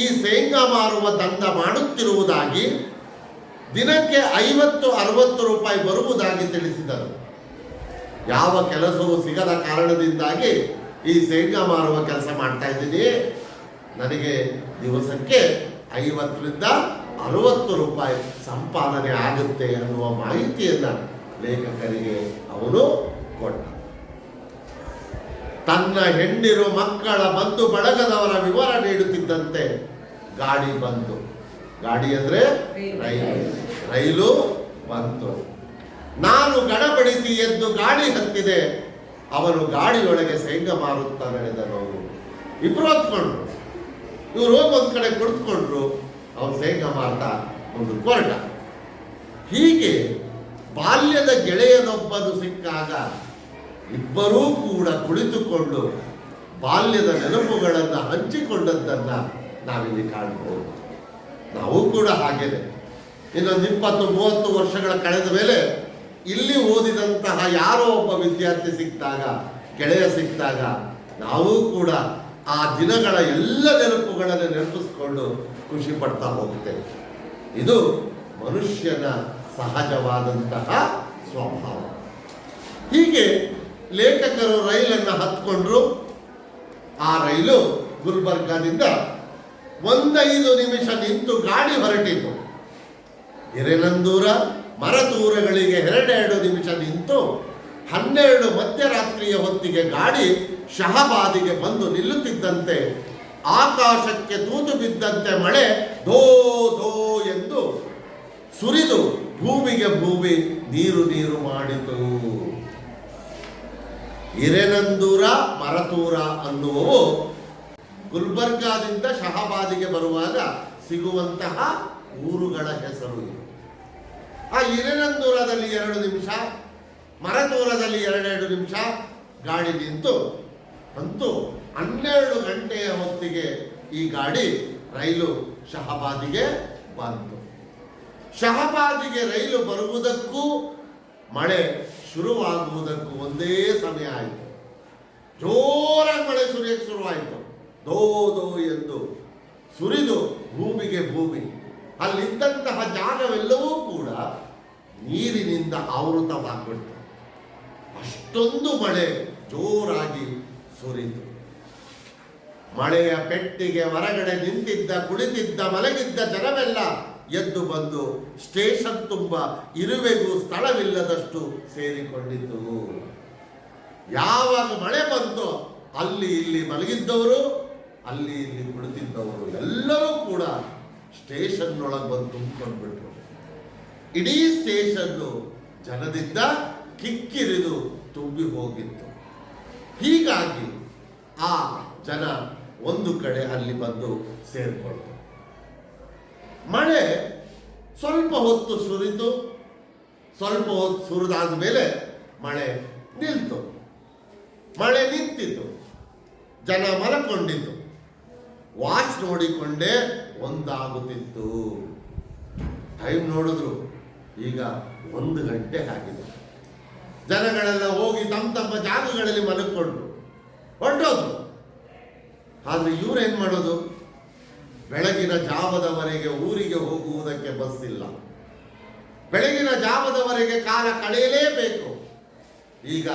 ಈ ಶೇಂಗಾ ಮಾರುವ ದಂಧ ಮಾಡುತ್ತಿರುವುದಾಗಿ, ದಿನಕ್ಕೆ 50-60 ರೂಪಾಯಿ ಬರುವುದಾಗಿ ತಿಳಿಸಿದರು. ಯಾವ ಕೆಲಸವೂ ಸಿಗದ ಕಾರಣದಿಂದಾಗಿ ಈ ಶೇಂಗಾ ಮಾರುವ ಕೆಲಸ ಮಾಡ್ತಾ ಇದ್ದೀನಿ, ನನಗೆ ದಿವಸಕ್ಕೆ 50-60 ರೂಪಾಯಿ ಸಂಪಾದನೆ ಆಗುತ್ತೆ ಅನ್ನುವ ಮಾಹಿತಿಯನ್ನ ಲೇಖಕರಿಗೆ ಅವನು ಕೊಟ್ಟ. ತನ್ನ ಹೆಣ್ಣಿರು ಮಕ್ಕಳ ಬಂಧು ಬಳಗದವರ ವಿವರ ನೀಡುತ್ತಿದ್ದಂತೆ ಗಾಡಿ ಬಂತು. ಗಾಡಿ ಅಂದ್ರೆ ರೈಲು ಬಂತು. ನಾನು ಗಡಬಡಿಸಿ ಎದ್ದು ಗಾಡಿ ಹತ್ತಿದೆ. ಅವನು ಗಾಡಿಯೊಳಗೆ ಶೇಂಗಾ ಮಾರುತ್ತಾ ನಡೆದನು. ಇಬ್ರು ಹೊತ್ಕೊಂಡ್ರು. ಇವ್ರು ಹೋಗಿ ಒಂದ್ ಕಡೆ ಕುಳಿತುಕೊಂಡ್ರು. ಅವನು ಶೇಂಗಾ ಮಾರ್ತಾ ಒಂದು ಕೊರಟ. ಹೀಗೆ ಬಾಲ್ಯದ ಗೆಳೆಯನೊಬ್ಬನು ಸಿಕ್ಕಾಗ ಇಬ್ಬರೂ ಕೂಡ ಕುಳಿತುಕೊಂಡು ಬಾಲ್ಯದ ನೆನಪುಗಳನ್ನು ಹಂಚಿಕೊಂಡದ್ದನ್ನ ನಾವಿಲ್ಲಿ ಕಾಣಬಹುದು. ನಾವು ಕೂಡ ಹಾಗೇನೆ ಇನ್ನೊಂದು 20-30 ವರ್ಷಗಳ ಕಳೆದ ಮೇಲೆ ಇಲ್ಲಿ ಓದಿದಂತಹ ಯಾರೋ ಒಬ್ಬ ವಿದ್ಯಾರ್ಥಿ ಸಿಕ್ಕಿದಾಗ, ಗೆಳೆಯ ಸಿಕ್ಕಿದಾಗ ನಾವು ಕೂಡ ಆ ದಿನಗಳ ಎಲ್ಲ ನೆನಪುಗಳನ್ನು ನೆನಪಿಸ್ಕೊಂಡು ಖುಷಿ ಪಡ್ತಾ ಹೋಗುತ್ತೇವೆ. ಇದು ಮನುಷ್ಯನ ಸಹಜವಾದಂತಹ ಸ್ವಭಾವ. ಹೀಗೆ ಲೇಖಕರು ರೈಲನ್ನು ಹತ್ಕೊಂಡ್ರು. ಆ ರೈಲು ಗುಲ್ಬರ್ಗಾದಿಂದ 1-5 ನಿಮಿಷ ನಿಂತು ಗಾಡಿ ಹೊರಟಿತು. ಹಿರೇನಂದೂರ ಮರದೂರಗಳಿಗೆ 2 ನಿಮಿಷ ನಿಂತು 12 ಮಧ್ಯರಾತ್ರಿಯ ಹೊತ್ತಿಗೆ ಗಾಡಿ ಶಹಬಾದಿಗೆ ಬಂದು ನಿಲ್ಲುತ್ತಿದ್ದಂತೆ ಆಕಾಶಕ್ಕೆ ತೂತು ಬಿದ್ದಂತೆ ಮಳೆ ಧೋ ಧೋ ಎಂದು ಸುರಿದು ಭೂಮಿಗೆ ಭೂಮಿ ನೀರು ನೀರು ಮಾಡಿತು. ಹಿರೇನಂದೂರ ಮರತೂರ ಅನ್ನುವವು ಗುಲ್ಬರ್ಗಾದಿಂದ ಶಹಬಾದಿಗೆ ಬರುವಾಗ ಸಿಗುವಂತಹ ಊರುಗಳ ಹೆಸರು. ಆ ಹಿರೇನಂದೂರದಲ್ಲಿ 2 ನಿಮಿಷ, ಮರತೂರದಲ್ಲಿ 2 ನಿಮಿಷ ಗಾಡಿ ನಿಂತು, ಅಂತೂ 12 ಗಂಟೆಯ ಹೊತ್ತಿಗೆ ಈ ಗಾಡಿ ರೈಲು ಶಹಬಾದಿಗೆ ಬಂತು. ಶಹಬಾದಿಗೆ ರೈಲು ಬರುವುದಕ್ಕೂ ಮಳೆ ಶುರುವಾಗುವುದಕ್ಕೂ ಒಂದೇ ಸಮಯ ಆಯಿತು. ಜೋರಾಗಿ ಮಳೆ ಸುರಿಯಕ್ಕೆ ಶುರುವಾಯಿತು. ದೋ ದೋ ಎಂದು ಸುರಿದು ಭೂಮಿಗೆ ಭೂಮಿ, ಅಲ್ಲಿದ್ದಂತಹ ಜಾಗವೆಲ್ಲವೂ ಕೂಡ ನೀರಿನಿಂದ ಆವೃತವಾಗ್ಬಿಡ್ತು. ಅಷ್ಟೊಂದು ಮಳೆ ಜೋರಾಗಿ ಸುರಿತು. ಮಳೆಯ ಪೆಟ್ಟಿಗೆ ಹೊರಗಡೆ ನಿಂತಿದ್ದ, ಕುಳಿತಿದ್ದ, ಮಲಗಿದ್ದ ಜನವೆಲ್ಲ ಎದ್ದು ಬಂದು ಸ್ಟೇಷನ್ ತುಂಬ ಇರುವೆಗೂ ಸ್ಥಳವಿಲ್ಲದಷ್ಟು ಸೇರಿಕೊಂಡಿದ್ದು. ಯಾವಾಗ ಮಳೆ ಬಂತೋ ಅಲ್ಲಿ ಇಲ್ಲಿ ಮಲಗಿದ್ದವರು, ಅಲ್ಲಿ ಇಲ್ಲಿ ಕುಳಿತಿದ್ದವರು ಎಲ್ಲರೂ ಕೂಡ ಸ್ಟೇಷನ್ ಒಳಗೆ ಬಂದು ತುಂಬಿಕೊಂಡ್ಬಿಟ್ರು. ಇಡೀ ಸ್ಟೇಷನ್ನು ಜನದಿಂದ ಕಿಕ್ಕಿರಿದು ತುಂಬಿ ಹೋಗಿತ್ತು. ಹೀಗಾಗಿ ಆ ಜನ ಒಂದು ಕಡೆ ಅಲ್ಲಿ ಬಂದು ಸೇರಿಕೊಂಡು, ಮಳೆ ಸ್ವಲ್ಪ ಹೊತ್ತು ಸುರಿತು. ಸ್ವಲ್ಪ ಹೊತ್ತು ಸುರಿದಾದ ಮೇಲೆ ಮಳೆ ನಿಲ್ತು. ಮಳೆ ನಿಂತಿತು, ಜನ ಮಲಕೊಂಡಿತು. ವಾಚ್ ನೋಡಿಕೊಂಡೇ ಒಂದಾಗುತ್ತಿತ್ತು. ಟೈಮ್ ನೋಡಿದ್ರು, ಈಗ 1 ಗಂಟೆ ಆಗಿದೆ. ಜನಗಳೆಲ್ಲ ಹೋಗಿ ತಮ್ಮ ತಮ್ಮ ಜಾಗಗಳಲ್ಲಿ ಮಲಗಿಕೊಂಡ್ರು, ಹೊರಟೋದ್ರು. ಆದರೆ ಇವರೇನು ಮಾಡೋದು? ಬೆಳಗಿನ ಜಾವದವರೆಗೆ ಊರಿಗೆ ಹೋಗುವುದಕ್ಕೆ ಬಸ್ ಇಲ್ಲ. ಬೆಳಗಿನ ಜಾವದವರೆಗೆ ಕಾಲ ಕಳೆಯಲೇಬೇಕು. ಈಗ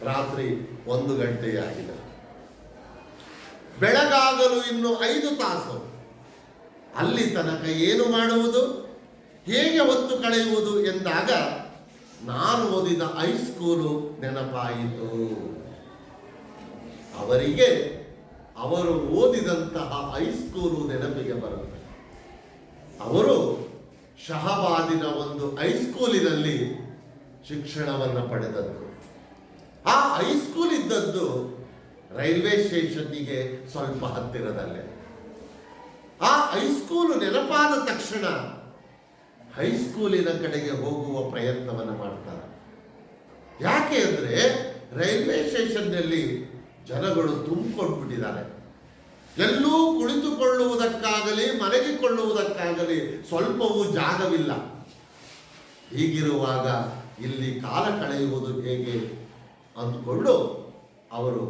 ರಾತ್ರಿ 1 ಗಂಟೆಯಾಗಿದೆ. ಬೆಳಗಾಗಲು ಇನ್ನು 5 ತಾಸು. ಅಲ್ಲಿ ತನಕ ಏನು ಮಾಡುವುದು, ಹೇಗೆ ಹೊತ್ತು ಕಳೆಯುವುದು ಎಂದಾಗ ನಾನು ಓದಿದ ಹೈಸ್ಕೂಲು ನೆನಪಾಯಿತು. ಅವರಿಗೆ ಅವರು ಓದಿದಂತಹ ಹೈಸ್ಕೂಲು ನೆನಪಿಗೆ ಬರುತ್ತೆ. ಅವರು ಶಹಬಾದಿನ ಒಂದು ಹೈಸ್ಕೂಲಿನಲ್ಲಿ ಶಿಕ್ಷಣವನ್ನು ಪಡೆದದ್ದು. ಆ ಹೈಸ್ಕೂಲ್ ಇದ್ದದ್ದು ರೈಲ್ವೆ ಸ್ಟೇಷನ್ನಿಗೆ ಸ್ವಲ್ಪ ಹತ್ತಿರದಲ್ಲೇ. ಆ ಹೈಸ್ಕೂಲು ನೆನಪಾದ ತಕ್ಷಣ ಹೈಸ್ಕೂಲಿನ ಕಡೆಗೆ ಹೋಗುವ ಪ್ರಯತ್ನವನ್ನು ಮಾಡ್ತಾರೆ. ಯಾಕೆ ಅಂದರೆ ರೈಲ್ವೆ ಸ್ಟೇಷನ್ನಲ್ಲಿ ಜನಗಳು ತುಂಬಿಕೊಂಡ್ಬಿಟ್ಟಿದ್ದಾರೆ. ಎಲ್ಲೂ ಕುಳಿತುಕೊಳ್ಳುವುದಕ್ಕಾಗಲಿ ಮಲಗಿಕೊಳ್ಳುವುದಕ್ಕಾಗಲಿ ಸ್ವಲ್ಪವೂ ಜಾಗವಿಲ್ಲ. ಹೀಗಿರುವಾಗ ಇಲ್ಲಿ ಕಾಲ ಕಳೆಯುವುದು ಹೇಗೆ ಅಂದುಕೊಂಡು ಅವರು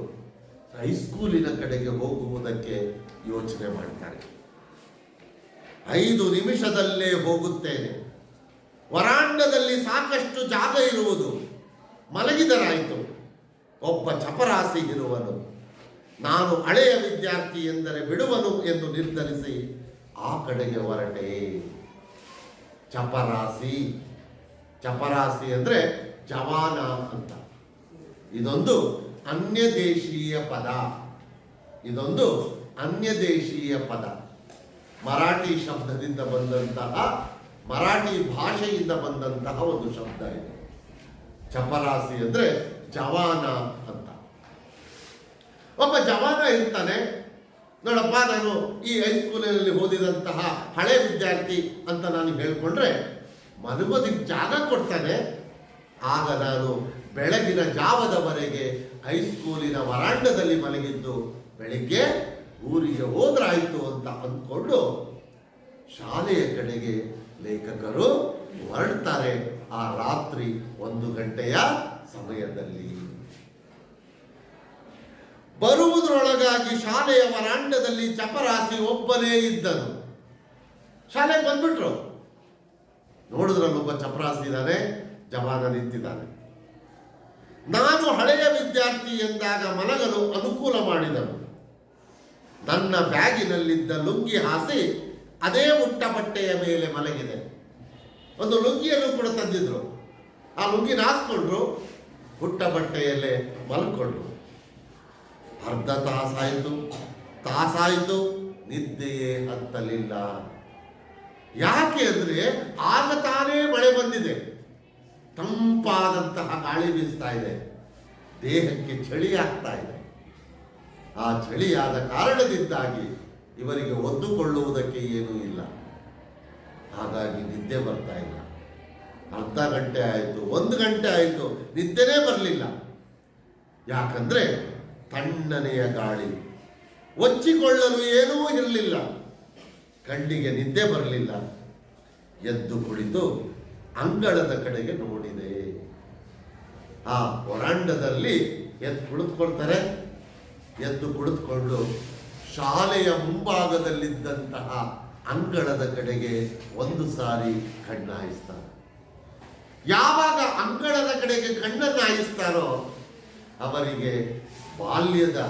ಹೈಸ್ಕೂಲಿನ ಕಡೆಗೆ ಹೋಗುವುದಕ್ಕೆ ಯೋಚನೆ ಮಾಡ್ತಾರೆ. 5 ನಿಮಿಷದಲ್ಲೇ ಹೋಗುತ್ತೇನೆ. ವರಾಂಡದಲ್ಲಿ ಸಾಕಷ್ಟು ಜಾಗ ಇರುವುದು. ಮಲಗಿದರಾಯಿತು. ಒಬ್ಬ ಚಪರಾಸಿ ಇರುವನು. ನಾನು ಹಳೆಯ ವಿದ್ಯಾರ್ಥಿ ಎಂದರೆ ಬಿಡುವನು ಎಂದು ನಿರ್ಧರಿಸಿ ಆ ಕಡೆಗೆ ಹೊರಟೆ. ಚಪರಾಸಿ, ಚಪರಾಸಿ ಅಂದರೆ ಜವಾನ ಅಂತ. ಇದೊಂದು ಅನ್ಯದೇಶೀಯ ಪದ. ಇದೊಂದು ಅನ್ಯದೇಶೀಯ ಪದ. ಮರಾಠಿ ಶಬ್ದದಿಂದ ಬಂದಂತಹ, ಮರಾಠಿ ಭಾಷೆಯಿಂದ ಬಂದಂತಹ ಒಂದು ಶಬ್ದ ಇದೆ. ಚಪರಾಸಿ ಅಂದರೆ ಜವಾನ ಅಂತ. ಒಬ್ಬ ಜವಾನ ಇರ್ತಾನೆ. ನೋಡಪ್ಪ, ನಾನು ಈ ಹೈಸ್ಕೂಲಿನಲ್ಲಿ ಓದಿದಂತಹ ಹಳೆ ವಿದ್ಯಾರ್ಥಿ ಅಂತ ನಾನು ಹೇಳ್ಕೊಂಡ್ರೆ ಮಲಗೋದಿಕ್ಕೆ ಜಾಗ ಕೊಡ್ತಾನೆ. ಆಗ ನಾನು ಬೆಳಗಿನ ಜಾವದವರೆಗೆ ಹೈಸ್ಕೂಲಿನ ವರಾಂಡದಲ್ಲಿ ಮಲಗಿದ್ದು ಬೆಳಿಗ್ಗೆ ಊರಿಗೆ ಹೋದ್ರಾಯ್ತು ಅಂತ ಅಂದ್ಕೊಂಡು ಶಾಲೆಯ ಕಡೆಗೆ ಲೇಖಕರು ಹೊರಡ್ತಾರೆ. ಆ ರಾತ್ರಿ 1 ಗಂಟೆಯ ಸಮಯದಲ್ಲಿ ಬರುವುದರೊಳಗಾಗಿ ಶಾಲೆಯ ವರಾಂಡದಲ್ಲಿ ಚಪರಾಸಿ ಒಬ್ಬನೇ ಇದ್ದನು. ಶಾಲೆಗೆ ಬಂದ್ಬಿಟ್ರು. ನೋಡಿದ್ರಲ್ಲೊಬ್ಬ ಚಪರಾಸಿ ಇದ್ದಾನೆ, ಜವಾನ ನಿಂತಿದ್ದಾನೆ. ನಾನು ಹಳೆಯ ವಿದ್ಯಾರ್ಥಿ ಎಂದಾಗ ಮಲಗಲು ಅನುಕೂಲ ಮಾಡಿದನು. ನನ್ನ ಬ್ಯಾಗಿನಲ್ಲಿದ್ದ ಲುಂಗಿ ಹಾಸಿ ಅದೇ ಉಟ್ಟ ಬಟ್ಟೆಯ ಮೇಲೆ ಮಲಗಿದೆ. ಒಂದು ಲುಂಗಿಯನ್ನು ಕೂಡ ತಂದಿದ್ರು. ಆ ಲುಂಗಿನ ಹಾಸ್ಕೊಂಡ್ರು, ಹುಟ್ಟ ಬಟ್ಟೆಯಲ್ಲೇ ಮಲ್ಕೊಂಡ್ರು. ಅರ್ಧ ತಾಸಾಯಿತು, ನಿದ್ದೆಯೇ ಹತ್ತಲಿಲ್ಲ. ಯಾಕೆ ಅಂದರೆ ಆಗ ತಾನೇ ಮಳೆ ಬಂದಿದೆ. ತಂಪಾದಂತಹ ಗಾಳಿ ಬೀಸ್ತಾ ಇದೆ. ದೇಹಕ್ಕೆ ಚಳಿ ಆಗ್ತಾ ಇದೆ. ಆ ಚಳಿಯಾದ ಕಾರಣದಿಂದಾಗಿ ಇವರಿಗೆ ಒದ್ದುಕೊಳ್ಳುವುದಕ್ಕೆ ಏನೂ ಇಲ್ಲ. ಹಾಗಾಗಿ ನಿದ್ದೆ ಬರ್ತಾ ಇಲ್ಲ. ಅರ್ಧ ಗಂಟೆ ಆಯಿತು, 1 ಗಂಟೆ ಆಯಿತು, ನಿದ್ದೆನೇ ಬರಲಿಲ್ಲ. ಯಾಕಂದ್ರೆ ತಣ್ಣನೆಯ ಗಾಳಿ, ಒಚ್ಚಿಕೊಳ್ಳಲು ಏನೂ ಇರಲಿಲ್ಲ. ಕಣ್ಣಿಗೆ ನಿದ್ದೆ ಬರಲಿಲ್ಲ. ಎದ್ದು ಕುಳಿತು ಅಂಗಳದ ಕಡೆಗೆ ನೋಡಿದೆ. ಆ ವರಾಂಡದಲ್ಲಿ ಎದ್ದು ಕುಳಿತುಕೊಳ್ತಾರೆ. ಎದ್ದು ಕುಳಿತುಕೊಂಡು ಶಾಲೆಯ ಮುಂಭಾಗದಲ್ಲಿದ್ದಂತಹ ಅಂಗಳದ ಕಡೆಗೆ ಒಂದು ಸಾರಿ ಕಣ್ಣಾಯಿಸ್ತಾರೆ. ಯಾವಾಗ ಅಂಗಳದ ಕಡೆಗೆ ಕಣ್ಣನ್ನು ಹಾಯಿಸ್ತಾರೋ ಅವರಿಗೆ ಬಾಲ್ಯದ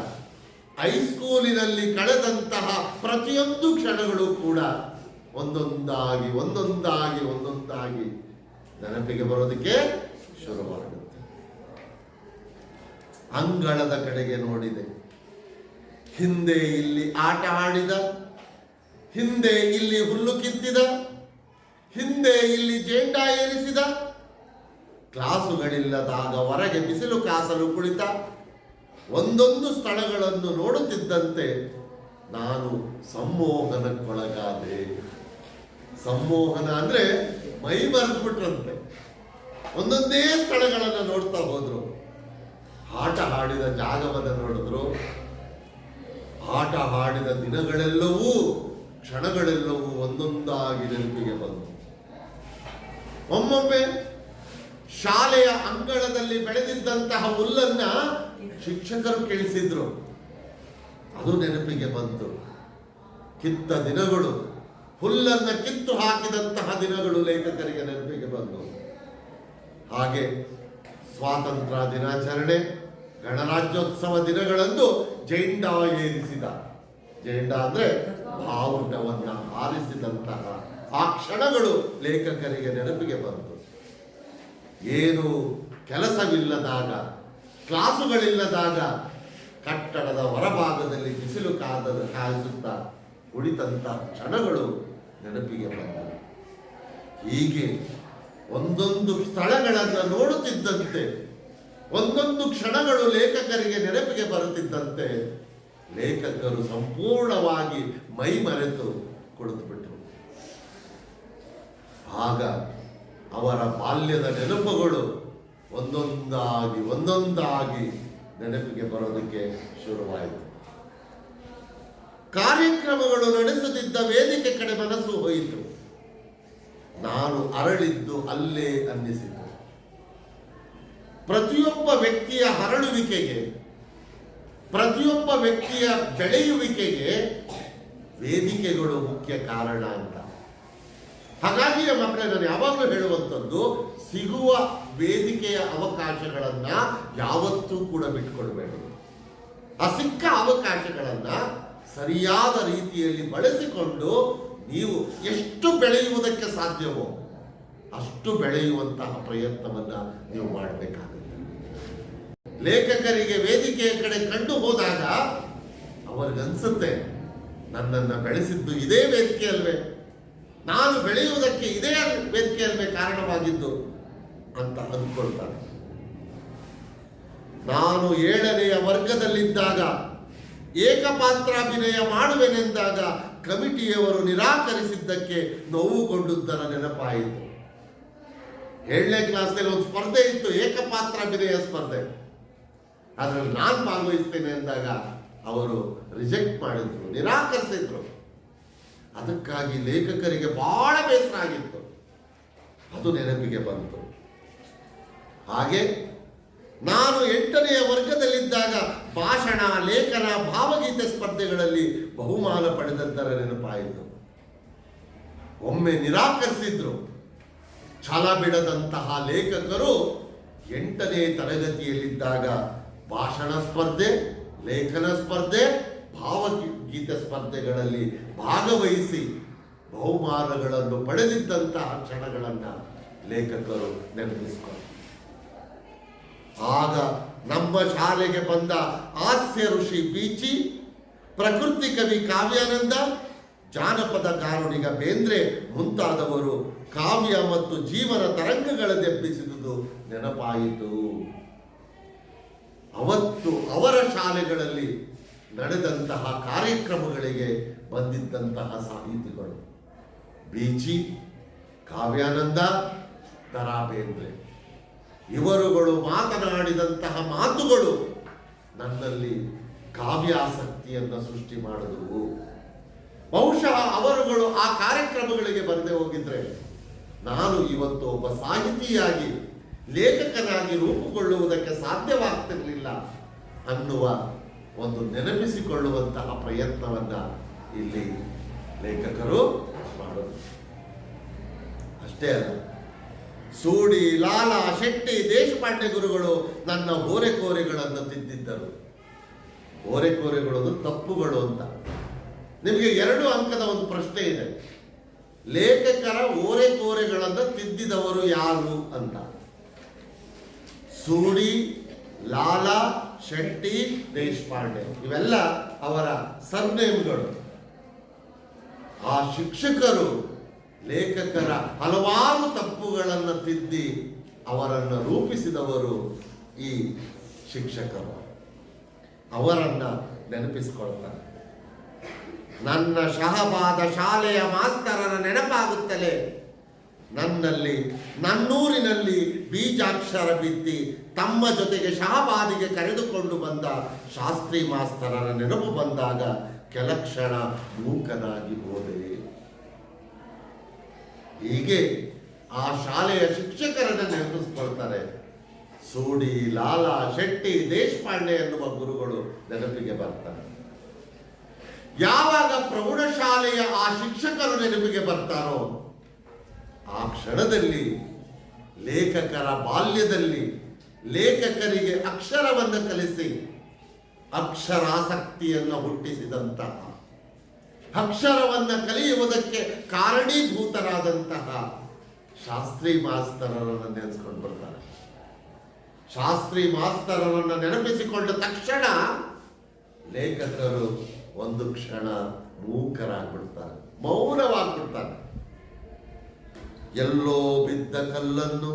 ಹೈಸ್ಕೂಲಿನಲ್ಲಿ ಕಳೆದಂತಹ ಪ್ರತಿಯೊಂದು ಕ್ಷಣಗಳು ಕೂಡ ಒಂದೊಂದಾಗಿ ಒಂದೊಂದಾಗಿ ಒಂದೊಂದಾಗಿ ನೆನಪಿಗೆ ಬರೋದಕ್ಕೆ ಶುರುವಾಗುತ್ತೆ. ಅಂಗಳದ ಕಡೆಗೆ ನೋಡಿದೆ. ಹಿಂದೆ ಇಲ್ಲಿ ಆಟ ಆಡಿದ, ಹಿಂದೆ ಇಲ್ಲಿ ಹುಲ್ಲು ಕಿತ್ತಿದ, ಹಿಂದೆ ಇಲ್ಲಿ ಜೇಂಡ ಏರಿಸಿದ, ಕ್ಲಾಸುಗಳಿಲ್ಲದಾಗ ಹೊರಗೆ ಬಿಸಿಲು ಕಾಸಲು ಕುಳಿತ ಒಂದೊಂದು ಸ್ಥಳಗಳನ್ನು ನೋಡುತ್ತಿದ್ದಂತೆ ನಾನು ಸಂಮೋಹನಕ್ಕೊಳಗಾದೆ. ಸಂಮೋಹನ ಅಂದ್ರೆ ಮೈ ಮರೆತು ಬಿಟ್ರಂತೆ. ಒಂದೊಂದೇ ಸ್ಥಳಗಳನ್ನು ನೋಡ್ತಾ ಹೋದ್ರು. ಆಟ ಆಡಿದ ಜಾಗವನ್ನು ನೋಡಿದ್ರು. ಆಟ ಆಡಿದ ದಿನಗಳೆಲ್ಲವೂ ಕ್ಷಣಗಳೆಲ್ಲವೂ ಒಂದೊಂದಾಗಿ ನೆನಪಿಗೆ ಬಂತು. ಒಮ್ಮೊಮ್ಮೆ ಶಾಲೆಯ ಅಂಗಳದಲ್ಲಿ ಬೆಳೆದಿದ್ದಂತಹ ಹುಲ್ಲನ್ನ ಶಿಕ್ಷಕರು ಕೇಳಿಸಿದ್ರು. ಅದು ನೆನಪಿಗೆ ಬಂತು. ಕಿತ್ತ ದಿನಗಳು, ಹುಲ್ಲನ್ನ ಕಿತ್ತು ಹಾಕಿದಂತಹ ದಿನಗಳು ಲೇಖಕರಿಗೆ ನೆನಪಿಗೆ ಬಂತು. ಹಾಗೆ ಸ್ವಾತಂತ್ರ್ಯ ದಿನಾಚರಣೆ, ಗಣರಾಜ್ಯೋತ್ಸವ ದಿನಗಳಂದು ಜೆಂಡ ಏರಿಸಿದ, ಜೆಂಡ ಅಂದ್ರೆ ಬಾವುಟವನ್ನ ಹಾರಿಸಿದಂತಹ ಆ ಕ್ಷಣಗಳು ಲೇಖಕರಿಗೆ ನೆನಪಿಗೆ ಬಂತು. ಏನು ಕೆಲಸವಿಲ್ಲದಾಗ, ಕ್ಲಾಸುಗಳಿಲ್ಲದಾಗ ಕಟ್ಟಡದ ಹೊರಭಾಗದಲ್ಲಿ ಬಿಸಿಲು ಕಾಯಿಸುತ್ತಾ ಕುಳಿತಂತ ಕ್ಷಣಗಳು ನೆನಪಿಗೆ ಬಂದವು. ಹೀಗೆ ಒಂದೊಂದು ಸ್ಥಳಗಳನ್ನು ನೋಡುತ್ತಿದ್ದಂತೆ, ಒಂದೊಂದು ಕ್ಷಣಗಳು ಲೇಖಕರಿಗೆ ನೆನಪಿಗೆ ಬರುತ್ತಿದ್ದಂತೆ ಲೇಖಕರು ಸಂಪೂರ್ಣವಾಗಿ ಮೈ ಮರೆತು ಕುಳಿತುಬಿಟ್ರು. ಆಗ ಅವರ ಬಾಲ್ಯದ ನೆನಪುಗಳು ಒಂದೊಂದಾಗಿ ಒಂದೊಂದಾಗಿ ನೆನಪಿಗೆ ಬರೋದಕ್ಕೆ ಶುರುವಾಯಿತು. ಕಾರ್ಯಕ್ರಮಗಳು ನಡೆಸುತ್ತಿದ್ದ ವೇದಿಕೆ ಕಡೆ ಮನಸ್ಸು ಹೋಯಿತು. ನಾನು ಅರಳಿದ್ದು ಅಲ್ಲೇ ಅನ್ನಿಸಿತು. ಪ್ರತಿಯೊಬ್ಬ ವ್ಯಕ್ತಿಯ ಹರಳುವಿಕೆಗೆ, ಪ್ರತಿಯೊಬ್ಬ ವ್ಯಕ್ತಿಯ ಬೆಳೆಯುವಿಕೆಗೆ ವೇದಿಕೆಗಳು ಮುಖ್ಯ ಕಾರಣ ಅಂತ. ಹಾಗಾಗಿಯೇ ಮಕ್ಕಳೇ ನಾನು ಯಾವಾಗಲೂ ಹೇಳುವಂಥದ್ದು, ಸಿಗುವ ವೇದಿಕೆಯ ಅವಕಾಶಗಳನ್ನ ಯಾವತ್ತೂ ಕೂಡ ಬಿಟ್ಕೊಡ್ಬೇಡಿ. ಆ ಸಿಕ್ಕ ಅವಕಾಶಗಳನ್ನ ಸರಿಯಾದ ರೀತಿಯಲ್ಲಿ ಬಳಸಿಕೊಂಡು ನೀವು ಎಷ್ಟು ಬೆಳೆಯುವುದಕ್ಕೆ ಸಾಧ್ಯವೋ ಅಷ್ಟು ಬೆಳೆಯುವಂತಹ ಪ್ರಯತ್ನವನ್ನ ನೀವು ಮಾಡಬೇಕಾಗುತ್ತೆ. ಲೇಖಕರಿಗೆ ವೇದಿಕೆಯ ಕಡೆ ಕಂಡು ಹೋದಾಗ ಅವರಿಗನ್ಸುತ್ತೆ, ನನ್ನನ್ನು ಬೆಳೆಸಿದ್ದು ಇದೇ ವೇದಿಕೆ ಅಲ್ವೇ, ನಾನು ಬೆಳೆಯುವುದಕ್ಕೆ ಇದೇ ವೇದಿಕೆ ಅಲ್ವೇ ಕಾರಣವಾಗಿದ್ದು ಅಂತ ಅಂದ್ಕೊಳ್ತಾರೆ. ನಾನು 7ನೆಯ ವರ್ಗದಲ್ಲಿದ್ದಾಗ ಏಕಪಾತ್ರಾಭಿನಯ ಮಾಡುವೆನೆಂದಾಗ ಕಮಿಟಿಯವರು ನಿರಾಕರಿಸಿದ್ದಕ್ಕೆ ನೋವುಗೊಂಡುದರ ನೆನಪಾಯಿತು. 7ನೇ ಕ್ಲಾಸ್ನಲ್ಲಿ ಒಂದು ಸ್ಪರ್ಧೆ ಇತ್ತು, ಏಕಪಾತ್ರಾಭಿನಯ ಸ್ಪರ್ಧೆ. ಅದರಲ್ಲಿ ನಾನು ಭಾಗವಹಿಸ್ತೇನೆ ಅಂದಾಗ ಅವರು ರಿಜೆಕ್ಟ್ ಮಾಡಿದ್ರು, ನಿರಾಕರಿಸಿದ್ರು. ಅದಕ್ಕಾಗಿ ಲೇಖಕರಿಗೆ ಬಹಳ ಬೇಸರ ಆಗಿತ್ತು. ಅದು ನೆನಪಿಗೆ ಬಂತು. ಹಾಗೆ ನಾನು 8ನೆಯ ವರ್ಗದಲ್ಲಿದ್ದಾಗ ಭಾಷಣ, ಲೇಖನ, ಭಾವಗೀತೆ ಸ್ಪರ್ಧೆಗಳಲ್ಲಿ ಬಹುಮಾನ ಪಡೆದದ್ದರ ನೆನಪಾಯಿತು. ಒಮ್ಮೆ ನಿರಾಕರಿಸಿದ್ರು. ಛಲ ಬಿಡದಂತಹ ಲೇಖಕರು 8ನೇ ತರಗತಿಯಲ್ಲಿದ್ದಾಗ ಭಾಷಣ ಸ್ಪರ್ಧೆ, ಲೇಖನ ಸ್ಪರ್ಧೆ, ಭಾವಗೀತೆ ಸ್ಪರ್ಧೆಗಳಲ್ಲಿ ಭಾಗವಹಿಸಿ ಬಹುಮಾನಗಳನ್ನು ಪಡೆದಿದ್ದಂತಹ ಕ್ಷಣಗಳನ್ನು ಲೇಖಕರು ನೆನಪಿಸಿಕೊಂಡರು. ಆಗ ನಮ್ಮ ಶಾಲೆಗೆ ಬಂದ ಹಾಸ್ಯ ಋಷಿ ಬೀಚಿ, ಪ್ರಕೃತಿ ಕವಿ ಕಾವ್ಯಾನಂದ, ಜಾನಪದ ಕಾರುಣಿಗ ಬೇಂದ್ರೆ ಮುಂತಾದವರು ಕಾವ್ಯ ಮತ್ತು ಜೀವನ ತರಂಗಗಳನ್ನೆಬ್ಬಿಸಿದುದು ನೆನಪಾಯಿತು. ಅವತ್ತು ಅವರ ಶಾಲೆಗಳಲ್ಲಿ ನಡೆದಂತಹ ಕಾರ್ಯಕ್ರಮಗಳಿಗೆ ಬಂದಿದ್ದಂತಹ ಸಾಹಿತಿಗಳು ಬೀಚಿ, ಕಾವ್ಯಾನಂದ, ದ.ರಾ. ಬೇಂದ್ರೆ ಇವರುಗಳು ಮಾತನಾಡಿದಂತಹ ಮಾತುಗಳು ನನ್ನಲ್ಲಿ ಕಾವ್ಯಾಸಕ್ತಿಯನ್ನು ಸೃಷ್ಟಿ ಮಾಡಿದವು. ಬಹುಶಃ ಅವರುಗಳು ಆ ಕಾರ್ಯಕ್ರಮಗಳಿಗೆ ಬರದೆ ಹೋಗಿದ್ರೆ ನಾನು ಇವತ್ತು ಒಬ್ಬ ಸಾಹಿತಿಯಾಗಿ, ಲೇಖಕನಾಗಿ ರೂಪುಗೊಳ್ಳುವುದಕ್ಕೆ ಸಾಧ್ಯವಾಗ್ತಿರಲಿಲ್ಲ ಅನ್ನುವ ಒಂದು ನೆನಪಿಸಿಕೊಳ್ಳುವಂತಹ ಪ್ರಯತ್ನವನ್ನ ಇಲ್ಲಿ ಲೇಖಕರು ಮಾಡೋದು. ಅಷ್ಟೇ ಅಲ್ಲ, ಸೂಡಿ, ಲಾಲ, ಶೆಟ್ಟಿ, ದೇಶಪಾಂಡೆ ಗುರುಗಳು ನನ್ನ ಓರೆಕೋರೆಗಳನ್ನು ತಿದ್ದಿದ್ದರು. ಓರೆಕೋರೆಗಳು ತಪ್ಪುಗಳು ಅಂತ. ನಿಮಗೆ 2 ಅಂಕದ ಒಂದು ಪ್ರಶ್ನೆ ಇದೆ. ಲೇಖಕರ ಓರೆಕೋರೆಗಳನ್ನು ತಿದ್ದಿದವರು ಯಾರು ಅಂತ. ಸೂಡಿ, ಲಾಲ, ಶೆಟ್ಟಿ, ದೇಶಪಾಂಡೆ ಇವೆಲ್ಲ ಅವರ ಸರ್ನೇಮ್ಗಳು. ಆ ಶಿಕ್ಷಕರು ಲೇಖಕರ ಹಲವಾರು ತಪ್ಪುಗಳನ್ನು ತಿದ್ದಿ ಅವರನ್ನು ರೂಪಿಸಿದವರು ಈ ಶಿಕ್ಷಕರು. ಅವರನ್ನ ನೆನಪಿಸಿಕೊಳ್ತಾರೆ. ನನ್ನ ಶಹಬಾದ ಶಾಲೆಯ ಮಾಸ್ತರರ ನೆನಪಾಗುತ್ತಲೇ ನನ್ನೂರಿನಲ್ಲಿ ಬೀಜಾಕ್ಷರ ಬಿತ್ತಿ ತಮ್ಮ ಜೊತೆಗೆ ಶಹಬಾದಿಗೆ ಕರೆದುಕೊಂಡು ಬಂದ ಶಾಸ್ತ್ರಿ ಮಾಸ್ತರರ ನೆನಪು ಬಂದಾಗ ಕೆಲಕ್ಷಣ ಮೂಕನಾಗಿ ಹೋದೆ. ಹೀಗೆ ಆ ಶಾಲೆಯ ಶಿಕ್ಷಕರನ್ನು ನೆನಪಿಸ್ಕೊಳ್ತಾರೆ. ಸೂಡಿ, ಲಾಲ, ಶೆಟ್ಟಿ, ದೇಶಪಾಂಡೆ ಎನ್ನುವ ಗುರುಗಳು ನೆನಪಿಗೆ ಬರ್ತಾರೆ. ಯಾವಾಗ ಪ್ರೌಢಶಾಲೆಯ ಆ ಶಿಕ್ಷಕರು ನೆನಪಿಗೆ ಬರ್ತಾರೋ ಆ ಕ್ಷಣದಲ್ಲಿ ಲೇಖಕರ ಬಾಲ್ಯದಲ್ಲಿ ಲೇಖಕರಿಗೆ ಅಕ್ಷರವನ್ನು ಕಲಿಸಿ ಅಕ್ಷರಾಸಕ್ತಿಯನ್ನು ಹುಟ್ಟಿಸಿದಂತಹ, ಅಕ್ಷರವನ್ನು ಕಲಿಯುವುದಕ್ಕೆ ಕಾರಣೀಭೂತರಾದಂತಹ ಶಾಸ್ತ್ರಿ ಮಾಸ್ತರರನ್ನು ನೆನೆಸ್ಕೊಂಡು ಬರ್ತಾರೆ. ಶಾಸ್ತ್ರಿ ಮಾಸ್ತರರನ್ನು ನೆನಪಿಸಿಕೊಂಡ ತಕ್ಷಣ ಲೇಖಕರು ಒಂದು ಕ್ಷಣ ಮೂಕರಾಗ್ಬಿಡ್ತಾರೆ, ಮೌನವಾಗ್ಬಿಡ್ತಾರೆ. ಎಲ್ಲೋ ಬಿದ್ದ ಕಲ್ಲನ್ನು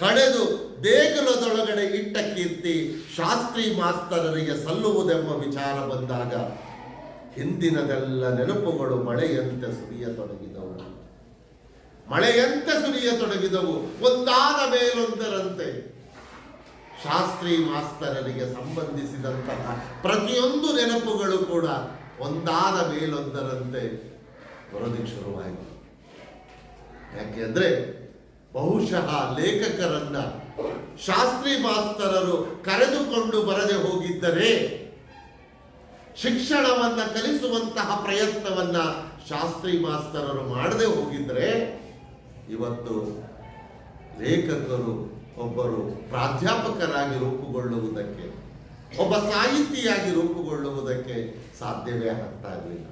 ಕಡೆದು ದೇಗುಲದೊಳಗಡೆ ಇಟ್ಟ ಕೀರ್ತಿ ಶಾಸ್ತ್ರಿ ಮಾಸ್ತರರಿಗೆ ಸಲ್ಲುವುದೆಂಬ ವಿಚಾರ ಬಂದಾಗ ಹಿಂದಿನದೆಲ್ಲ ನೆನಪುಗಳು ಮಳೆಯಂತೆ ಸುರಿಯತೊಡಗಿದವು. ಒಂದಾದ ಮೇಲೊಂದರಂತೆ ಶಾಸ್ತ್ರಿ ಮಾಸ್ತರರಿಗೆ ಸಂಬಂಧಿಸಿದಂತಹ ಪ್ರತಿಯೊಂದು ನೆನಪುಗಳು ಕೂಡ ಒಂದಾದ ಮೇಲೊಂದರಂತೆ ಬರೋದಕ್ಕೆ ಶುರುವಾಯಿತು. ಯಾಕೆಂದ್ರೆ ಬಹುಶಃ ಲೇಖಕರನ್ನ ಶಾಸ್ತ್ರಿ ಮಾಸ್ತರರು ಕರೆದುಕೊಂಡು ಬರದೆ ಹೋಗಿದ್ದರೆ, ಶಿಕ್ಷಣವನ್ನ ಕಲಿಸುವಂತಹ ಪ್ರಯತ್ನವನ್ನ ಶಾಸ್ತ್ರಿ ಮಾಸ್ತರರು ಮಾಡದೆ ಹೋಗಿದ್ರೆ, ಇವತ್ತು ಲೇಖಕರು ಒಬ್ಬರು ಪ್ರಾಧ್ಯಾಪಕರಾಗಿ ರೂಪುಗೊಳ್ಳುವುದಕ್ಕೆ, ಒಬ್ಬ ಸಾಹಿತಿಯಾಗಿ ರೂಪುಗೊಳ್ಳುವುದಕ್ಕೆ ಸಾಧ್ಯವೇ ಆಗ್ತಾ ಇರಲಿಲ್ಲ.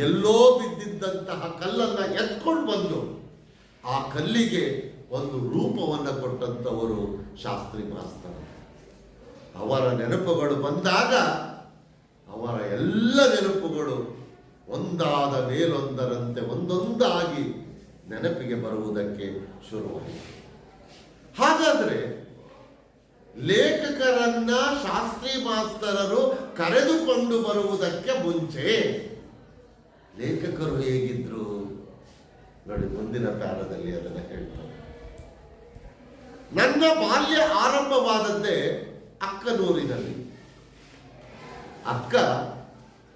ಎಲ್ಲೋ ಬಿದ್ದಿದ್ದಂತಹ ಕಲ್ಲನ್ನ ಎತ್ಕೊಂಡು ಬಂದು ಆ ಕಲ್ಲಿಗೆ ಒಂದು ರೂಪವನ್ನು ಕೊಟ್ಟಂತವರು ಶಾಸ್ತ್ರಿ ಮಾಸ್ತರು. ಅವರ ನೆನಪುಗಳು ಬಂದಾಗ ಅವರ ಎಲ್ಲ ನೆನಪುಗಳು ಒಂದಾದ ಮೇಲೊಂದರಂತೆ ಒಂದೊಂದಾಗಿ ನೆನಪಿಗೆ ಬರುವುದಕ್ಕೆ ಶುರುವಾಯಿತು. ಹಾಗಾದ್ರೆ ಲೇಖಕರನ್ನ ಶಾಸ್ತ್ರಿ ಮಾಸ್ತರರು ಕರೆದುಕೊಂಡು ಬರುವುದಕ್ಕೆ ಮುಂಚೆ ಲೇಖಕರು ಹೇಗಿದ್ರು ನೋಡಿ, ಮುಂದಿನ ಪ್ಯಾರದಲ್ಲಿ ಅದನ್ನು ಹೇಳ್ತಾರೆ. ನನ್ನ ಬಾಲ್ಯ ಆರಂಭವಾದದ್ದೇ ಅಕ್ಕನೂರಿನಲ್ಲಿ. ಅಕ್ಕ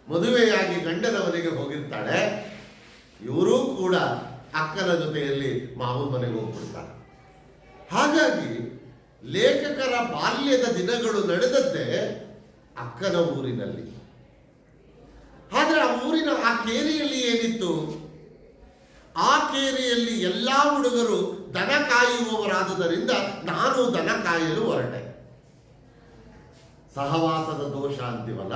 ಮದುವೆಯಾಗಿ ಗಂಡನ ಮನೆಗೆ ಹೋಗಿರ್ತಾಳೆ. ಇವರೂ ಕೂಡ ಅಕ್ಕನ ಜೊತೆಯಲ್ಲಿ ಮಾವನ ಮನೆಗೆ ಹೋಗ್ಬಿಡ್ತಾರೆ. ಹಾಗಾಗಿ ಲೇಖಕರ ಬಾಲ್ಯದ ದಿನಗಳು ನಡೆದದ್ದೇ ಅಕ್ಕನ ಊರಿನಲ್ಲಿ. ಆದ್ರೆ ಆ ಊರಿನ ಆ ಕೇರಿಯಲ್ಲಿ ಏನಿತ್ತು, ಆ ಕೇರಿಯಲ್ಲಿ ಎಲ್ಲಾ ಹುಡುಗರು ದನ ಕಾಯುವವರಾದುದರಿಂದ ನಾನು ದನ ಕಾಯಲು ಹೊರಟೆ. ಸಹವಾಸದ ದೋಷ ಅಂತೀವಲ್ಲ,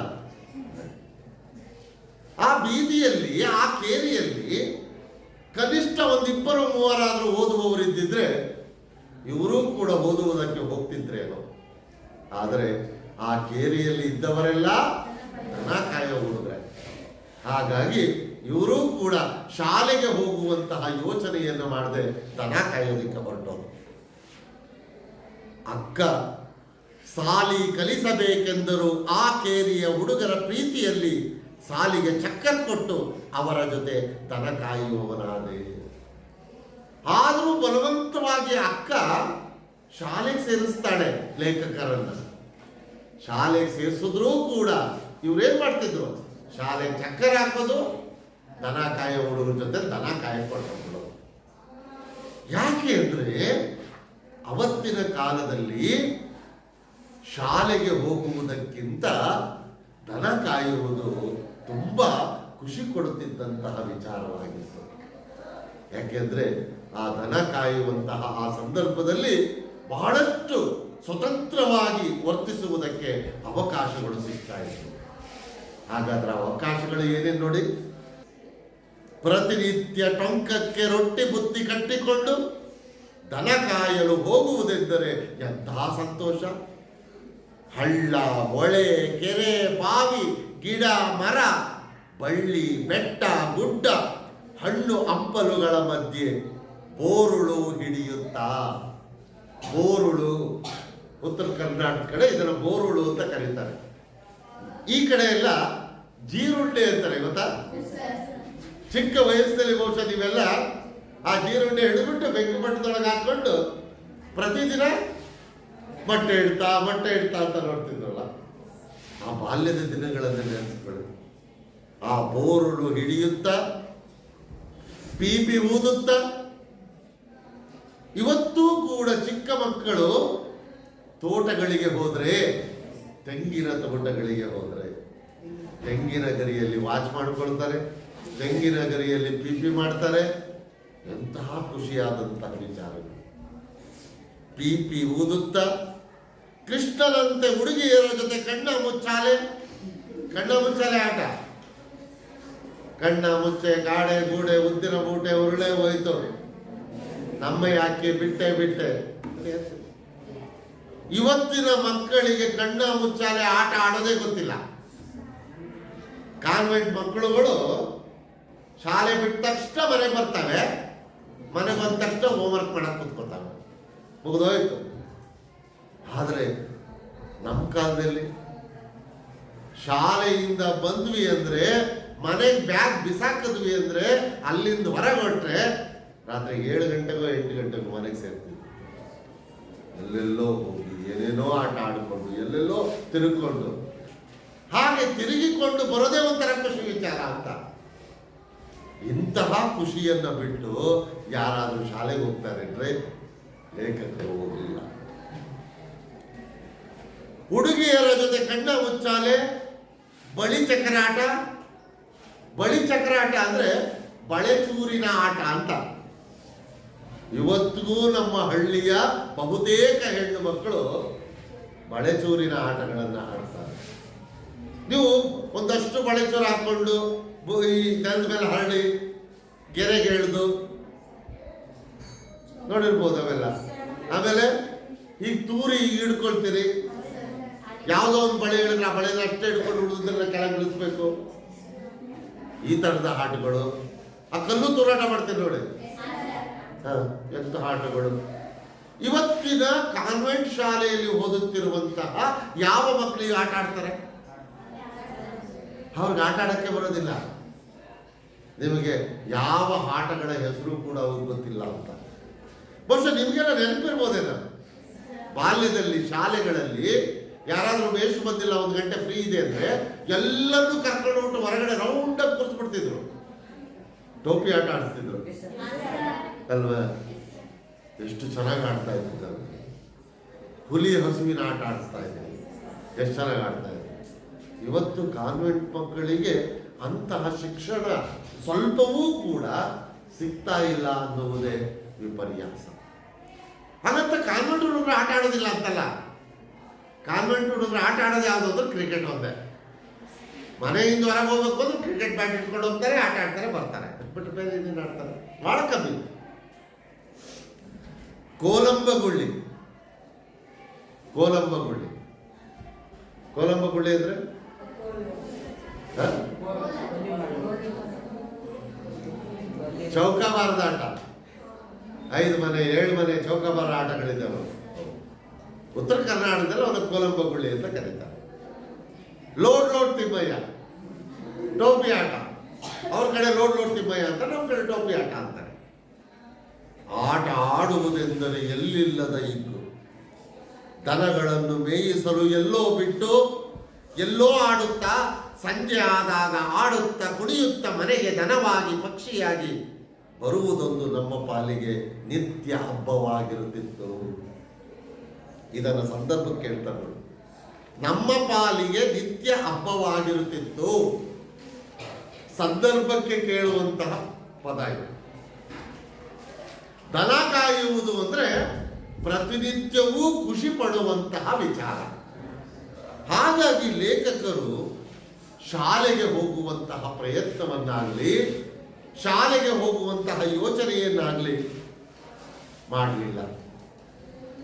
ಆ ಬೀದಿಯಲ್ಲಿ ಆ ಕೇರಿಯಲ್ಲಿ ಕನಿಷ್ಠ 1-2-3 ಓದುವವರಿದ್ದಿದ್ರೆ ಇವರೂ ಕೂಡ ಓದುವುದಕ್ಕೆ ಹೋಗ್ತಿದ್ರೇನೋ. ಆದರೆ ಆ ಕೇರಿಯಲ್ಲಿ ಇದ್ದವರೆಲ್ಲ ದನ ಕಾಯೋ ಹುಡುಗರೆ. ಹಾಗಾಗಿ ಇವರು ಕೂಡ ಶಾಲೆಗೆ ಹೋಗುವಂತಹ ಯೋಚನೆಯನ್ನು ಮಾಡದೆ ದನ ಕಾಯೋದಿಕ್ಕೆ ಹೊರಟೋದು. ಅಕ್ಕ ಸಾಲಿ ಕಲಿಸಬೇಕೆಂದರೂ ಆ ಕೇರಿಯ ಹುಡುಗರ ಪ್ರೀತಿಯಲ್ಲಿ ಸಾಲಿಗೆ ಚಕ್ಕರ್ ಕೊಟ್ಟು ಅವರ ಜೊತೆ ದನ ಕಾಯುವವನಾದೆ. ಆದರೂ ಬಲವಂತವಾಗಿ ಅಕ್ಕ ಶಾಲೆಗೆ ಸೇರಿಸ್ತಾಳೆ ಲೇಖಕರನ್ನ. ಶಾಲೆಗೆ ಸೇರಿಸಿದ್ರೂ ಕೂಡ ಇವ್ರೇನ್ ಮಾಡ್ತಿದ್ರು, ಶಾಲೆಗೆ ಚಕ್ಕರ್ ಹಾಕೋದು, ದನ ಕಾಯೋ ಹುಡುಗರ ಜೊತೆ ದನ ಕಾಯ್ಕೊಂಡು. ಯಾಕೆ ಅಂದ್ರೆ ಅವತ್ತಿನ ಕಾಲದಲ್ಲಿ ಶಾಲೆಗೆ ಹೋಗುವುದಕ್ಕಿಂತ ದನ ಕಾಯುವುದು ತುಂಬಾ ಖುಷಿ ಕೊಡುತ್ತಿದ್ದಂತಹ ವಿಚಾರವಾಗಿತ್ತು. ಯಾಕೆಂದ್ರೆ ಆ ದನ ಕಾಯುವಂತಹ ಆ ಸಂದರ್ಭದಲ್ಲಿ ಬಹಳಷ್ಟು ಸ್ವತಂತ್ರವಾಗಿ ವರ್ತಿಸುವುದಕ್ಕೆ ಅವಕಾಶಗಳು ಸಿಗ್ತಾ ಇತ್ತು. ಹಾಗಾದ್ರೆ ಅವಕಾಶಗಳು ಏನೇನು ನೋಡಿ. ಪ್ರತಿನಿತ್ಯ ಟೊಂಕಕ್ಕೆ ರೊಟ್ಟಿ ಬುತ್ತಿ ಕಟ್ಟಿಕೊಂಡು ದನ ಕಾಯಲು ಹೋಗುವುದೆಂದರೆ ಎಂತಹ ಸಂತೋಷ. ಹಳ್ಳ, ಹೊಳೆ, ಕೆರೆ, ಬಾವಿ, ಗಿಡ, ಮರ, ಬಳ್ಳಿ, ಬೆಟ್ಟ, ಗುಡ್ಡ, ಹಣ್ಣು ಹಂಪಲುಗಳ ಮಧ್ಯೆ ಬೋರುಳು ಹಿಡಿಯುತ್ತಾ. ಬೋರುಳು ಉತ್ತರ ಕರ್ನಾಟಕ ಕಡೆ ಇದನ್ನು ಬೋರುಳು ಅಂತ ಕರೀತಾರೆ. ಈ ಕಡೆ ಎಲ್ಲ ಜೀರುಂಡೆ ಅಂತಾರೆ, ಗೊತ್ತಾ? ಚಿಕ್ಕ ವಯಸ್ಸಲ್ಲಿ ಬಹುಶಃ ನೀವೆಲ್ಲ ಆ ಜೀರುಂಡೆ ಹಿಡಿದ್ಬಿಟ್ಟು ಬೆಂಕಿ ಮಟ್ಟದೊಳಗೆ ಹಾಕೊಂಡು ಪ್ರತಿದಿನ ಮೊಟ್ಟೆ ಇಡ್ತಾ ಅಂತ ನೋಡ್ತಿದ್ರಲ್ಲ. ಆ ಬಾಲ್ಯದ ದಿನಗಳನ್ನು ನೆನೆಸ್ಕೊಳ್ಳಿ. ಆ ಬೋರುಳು ಹಿಡಿಯುತ್ತಾ, ಪೀಪಿ ಊದುತ್ತಾ. ಇವತ್ತೂ ಕೂಡ ಚಿಕ್ಕ ಮಕ್ಕಳು ತೋಟಗಳಿಗೆ ಹೋದ್ರೆ, ತೆಂಗಿನ ತೋಟಗಳಿಗೆ ಹೋದ್ರೆ ತೆಂಗಿನ ಗರಿಯಲ್ಲಿ ವಾಚ್ ಮಾಡ್ಕೊಳ್ತಾರೆ, ತೆಂಗಿನ ಗರಿಯಲ್ಲಿ ಪೀಪಿ ಮಾಡ್ತಾರೆ. ಎಂತಹ ಖುಷಿಯಾದಂತಹ ವಿಚಾರಗಳು. ಪೀಪಿ ಊದುತ್ತಾ ಕೃಷ್ಣನಂತೆ ಹುಡುಗಿಯರ ಜೊತೆ ಕಣ್ಣ ಮುಚ್ಚಾಲೆ ಆಟ. ಕಣ್ಣ ಮುಚ್ಚೆ, ಗಾಡೆ ಗೂಡೆ, ಉದ್ದಿನ ಮೂಟೆ, ಉರುಳೆ ಹೋಯ್ತು, ನಮ್ಮ ಯಾಕೆ ಬಿಟ್ಟೆ. ಇವತ್ತಿನ ಮಕ್ಕಳಿಗೆ ಕಣ್ಣ ಮುಚ್ಚಾಲೆ ಆಟ ಆಡೋದೇ ಗೊತ್ತಿಲ್ಲ. ಕಾನ್ವೆಂಟ್ ಮಕ್ಕಳುಗಳು ಶಾಲೆ ಬಿಟ್ಟ ತಕ್ಷಣ ಮನೆಗೆ ಬರ್ತವೆ, ಮನೆಗೆ ಬಂದ ತಕ್ಷಣ ಹೋಮ್ವರ್ಕ್ ಮಾಡಕ್ ಕುತ್ಕೋತಾವೆ, ಮುಗಿದೋಯ್ತು. ಆದರೆ ನಮ್ಮ ಕಾಲದಲ್ಲಿ ಶಾಲೆಯಿಂದ ಬಂದ್ವಿ ಅಂದ್ರೆ, ಮನೆಗೆ ಬ್ಯಾಗ್ ಬಿಸಾಕಿದ್ವಿ ಅಂದ್ರೆ, ಅಲ್ಲಿಂದ ಹೊರಗೊಟ್ರೆ ರಾತ್ರಿ 7 ಗಂಟೆಗೋ 8 ಗಂಟೆಗೋ ಮನೆಗೆ ಸೇರ್ತೀವಿ. ಎಲ್ಲೆಲ್ಲೋ ಹೋಗಿ ಏನೇನೋ ಆಟ ಆಡಿಕೊಂಡು, ಎಲ್ಲೆಲ್ಲೋ ತಿರುಗಿಕೊಂಡು, ಹಾಗೆ ತಿರುಗಿಕೊಂಡು ಬರೋದೇ ಒಂಥರ ಖುಷಿ ವಿಚಾರ ಅಂತ. ಇಂತಹ ಖುಷಿಯನ್ನ ಬಿಟ್ಟು ಯಾರಾದ್ರೂ ಶಾಲೆಗೆ ಹೋಗ್ತಾರೆ ಅಂದ್ರೆ ಲೇಖಕ್ಕೆ ಹೋಗಲಿಲ್ಲ. ಹುಡುಗಿಯರ ಜೊತೆ ಕಣ್ಣ ಮುಚ್ಚಾಲೆ, ಬಳಿ ಚಕ್ರಾಟ ಅಂದ್ರೆ ಬಳೆಚೂರಿನ ಆಟ ಅಂತ. ಇವತ್ತಿಗೂ ನಮ್ಮ ಹಳ್ಳಿಯ ಬಹುತೇಕ ಹೆಣ್ಣು ಮಕ್ಕಳು ಬಳೆಚೂರಿನ ಆಟಗಳನ್ನ ಆಡ್ತಾರೆ. ನೀವು ಒಂದಷ್ಟು ಬಳೆಚೂರು ಹಾಕೊಂಡು ಈ ನೆಲದ ಮೇಲೆ ಹರಡಿ ಗೆರೆಗೆ ಎಳೆದು ನೋಡಿರ್ಬೋದು ಅವೆಲ್ಲ. ಆಮೇಲೆ ಈಗ ತೂರಿ ಈಗ ಹಿಡ್ಕೊಳ್ತೀರಿ, ಯಾವುದೋ ಒಂದು ಬಳೆ ಹೇಳಿದ್ರೆ ಆ ಬಳೆನ ಅಷ್ಟೇ ಹಿಡ್ಕೊಂಡು ಹುಡುಗರನ್ನ ಕೆಳಗೆ ಇಳಿಸ್ಬೇಕು. ಈ ತರದ ಆಟಗಳು. ಆ ಕಲ್ಲು ತೂರಾಟ ಮಾಡ್ತೀರಿ ನೋಡಿ, ಎಷ್ಟು ಆಟಗಳು. ಇವತ್ತಿನ ಕಾನ್ವೆಂಟ್ ಶಾಲೆಯಲ್ಲಿ ಓದುತ್ತಿರುವಂತಹ ಯಾವ ಮಕ್ಕಳಿಗೆ ಆಟ ಆಡ್ತಾರೆ? ಅವ್ರಿಗೆ ಆಟ ಆಡಕ್ಕೆ ಬರೋದಿಲ್ಲ. ನಿಮಗೆ ಯಾವ ಆಟಗಳ ಹೆಸರು ಕೂಡ ಅವ್ರಿಗೆ ಗೊತ್ತಿಲ್ಲ ಅಂತ. ಬಹುಶಃ ನಿಮ್ಗೆಲ್ಲ ನೆನಪಿರ್ಬೋದೇನೋ, ಬಾಲ್ಯದಲ್ಲಿ ಶಾಲೆಗಳಲ್ಲಿ ಯಾರಾದ್ರೂ ಮೇಷ್ಟ್ರು ಬಂದಿಲ್ಲ, 1 ಗಂಟೆ ಫ್ರೀ ಇದೆ ಅಂದ್ರೆ ಎಲ್ಲರೂ ಕರ್ಕೊಂಡು ಬಿಟ್ಟು ಹೊರಗಡೆ ರೌಂಡಾಗಿ ಕೂರಿಸ್ಬಿಡ್ತಿದ್ರು, ಟೋಪಿ ಆಟ ಆಡ್ತಿದ್ರು ಅಲ್ವಾ? ಎಷ್ಟು ಚೆನ್ನಾಗಿ ಆಡ್ತಾ ಇದ್ರು. ಹುಲಿ ಹಸುವಿನ ಆಟ ಆಡಿಸ್ತಾ ಇದ್ರು, ಎಷ್ಟು ಚೆನ್ನಾಗಿ ಆಡ್ತಾ ಇದ್ರು. ಇವತ್ತು ಕಾನ್ವೆಂಟ್ ಮಕ್ಕಳಿಗೆ ಅಂತಹ ಶಿಕ್ಷಣ ಸ್ವಲ್ಪವೂ ಕೂಡ ಸಿಗ್ತಾ ಇಲ್ಲ ಅನ್ನುವುದೇ ವಿಪರ್ಯಾಸ. ಹಾಗಂತ ಕಾನ್ವೆಂಟ್ ಹುಡುಗರು ಆಟ ಆಡೋದಿಲ್ಲ ಅಂತಲ್ಲ. ಕಾನ್ವೆಂಟ್ ಹುಡುಗರು ಆಟ ಆಡೋದು ಯಾವುದು ಅಂದ್ರೆ ಕ್ರಿಕೆಟ್ ಒಂದೇ. ಮನೆಯಿಂದ ಹೊರಗೆ ಹೋಗ್ಬೇಕು ಅಂದ್ರೆ ಕ್ರಿಕೆಟ್ ಬ್ಯಾಟ್ ಇಟ್ಕೊಂಡು ಹೋಗ್ತಾರೆ, ಆಟ ಆಡ್ತಾರೆ, ಬರ್ತಾರೆ, ಬಿಟ್ಟು ಬೇರೆ ಇದನ್ನ ಆಡ್ತಾರೆ, ಬಹಳ ಕಮ್ಮಿ. ಕೋಲಂಬಗುಳ್ಳಿ ಅಂದ್ರೆ ಚೌಕಾಬಾರದ ಆಟ. 5 ಮನೆ 7 ಮನೆ ಚೌಕಾಬಾರ ಆಟಗಳಿದ್ದಾವೆ. ಉತ್ತರ ಕರ್ನಾಟಕದಲ್ಲಿ ಒಂದು ಕೋಲಂಬಗುಳ್ಳಿ ಅಂತ ಕರೀತಾರೆ. ಲೋಡ್ ತಿಮ್ಮಯ್ಯ ಟೋಪಿ ಆಟ. ಅವ್ರ ಕಡೆ ಲೋಡ್ ತಿಮ್ಮಯ್ಯ ಅಂತ, ನಮ್ಮ ಕಡೆ ಟೋಪಿ ಆಟ ಅಂತಾರೆ. ಆಟ ಆಡುವುದೆಂದರೆ ಎಲ್ಲಿಲ್ಲದ ಇದ್ದು, ದನಗಳನ್ನು ಮೇಯಿಸಲು ಎಲ್ಲೋ ಬಿಟ್ಟು ಎಲ್ಲೋ ಆಡುತ್ತಾ, ಸಂಜೆ ಆದಾಗ ಆಡುತ್ತಾ ಕುಣಿಯುತ್ತಾ ಮನೆಗೆ ದನವಾಗಿ ಪಕ್ಷಿಯಾಗಿ ಬರುವುದೊಂದು ನಮ್ಮ ಪಾಲಿಗೆ ನಿತ್ಯ ಹಬ್ಬವಾಗಿರುತ್ತಿತ್ತು. ಇದನ್ನು ಸಂದರ್ಭಕ್ಕೆ ಹೇಳ್ತಾರೆ. ನಮ್ಮ ಪಾಲಿಗೆ ನಿತ್ಯ ಹಬ್ಬವಾಗಿರುತ್ತಿತ್ತು. ಸಂದರ್ಭಕ್ಕೆ ಕೇಳುವಂತಹ ಪದ ಇದು. ದನ ಕಾಯುವುದು ಅಂದ್ರೆ ಪ್ರತಿನಿತ್ಯವೂ ಖುಷಿ ಪಡುವಂತಹ ವಿಚಾರ. ಹಾಗಾಗಿ ಲೇಖಕರು ಶಾಲೆಗೆ ಹೋಗುವಂತಹ ಪ್ರಯತ್ನವನ್ನಾಗಲಿ, ಶಾಲೆಗೆ ಹೋಗುವಂತಹ ಯೋಚನೆಯನ್ನಾಗಲಿ ಮಾಡಲಿಲ್ಲ.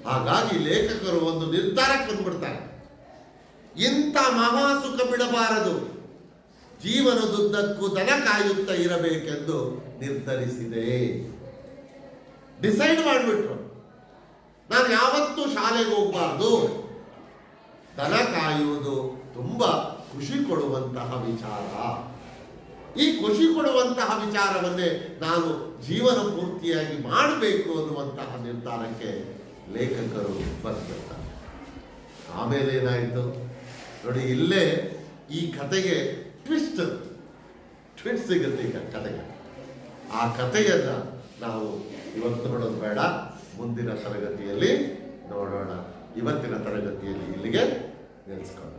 ಹಾಗಾಗಿ ಲೇಖಕರು ಒಂದು ನಿರ್ಧಾರಕ್ಕೆ ಬಂದ್ಬಿಡ್ತಾರೆ, ಇಂಥ ಮಹಾಸುಖ ಬಿಡಬಾರದು, ಜೀವನದುದ್ದಕ್ಕೂ ದನ ಕಾಯುತ್ತಾ ಇರಬೇಕೆಂದು ನಿರ್ಧರಿಸಿದೆ. ಡಿಸೈಡ್ ಮಾಡಿಬಿಟ್ರು, ನಾನು ಯಾವತ್ತೂ ಶಾಲೆಗೆ ಹೋಗಬಾರ್ದು, ದನ ಕಾಯುವುದು ತುಂಬಾ ಖುಷಿ ಕೊಡುವಂತಹ ವಿಚಾರ, ಈ ಖುಷಿ ಕೊಡುವಂತಹ ವಿಚಾರವನ್ನೇ ನಾನು ಜೀವನ ಪೂರ್ತಿಯಾಗಿ ಮಾಡಬೇಕು ಅನ್ನುವಂತಹ ನಿರ್ಧಾರಕ್ಕೆ ಲೇಖಕರು ಬರ್ತಿರ್ತಾರೆ. ಆಮೇಲೆ ಏನಾಯಿತು ನೋಡಿ, ಇಲ್ಲೇ ಈ ಕತೆಗೆ ಟ್ವಿಸ್ಟ್ ಸಿಗುತ್ತೆ. ಈಗ ಕತೆಗೆ ಆ ಕಥೆಯನ್ನ ನಾವು ಇವತ್ತು ನೋಡೋದು ಬೇಡ, ಮುಂದಿನ ತರಗತಿಯಲ್ಲಿ ನೋಡೋಣ. ಇವತ್ತಿನ ತರಗತಿಯಲ್ಲಿ ಇಲ್ಲಿಗೆ ನಿಲ್ಲಿಸ್ಕೊಳ್ಳೋಣ.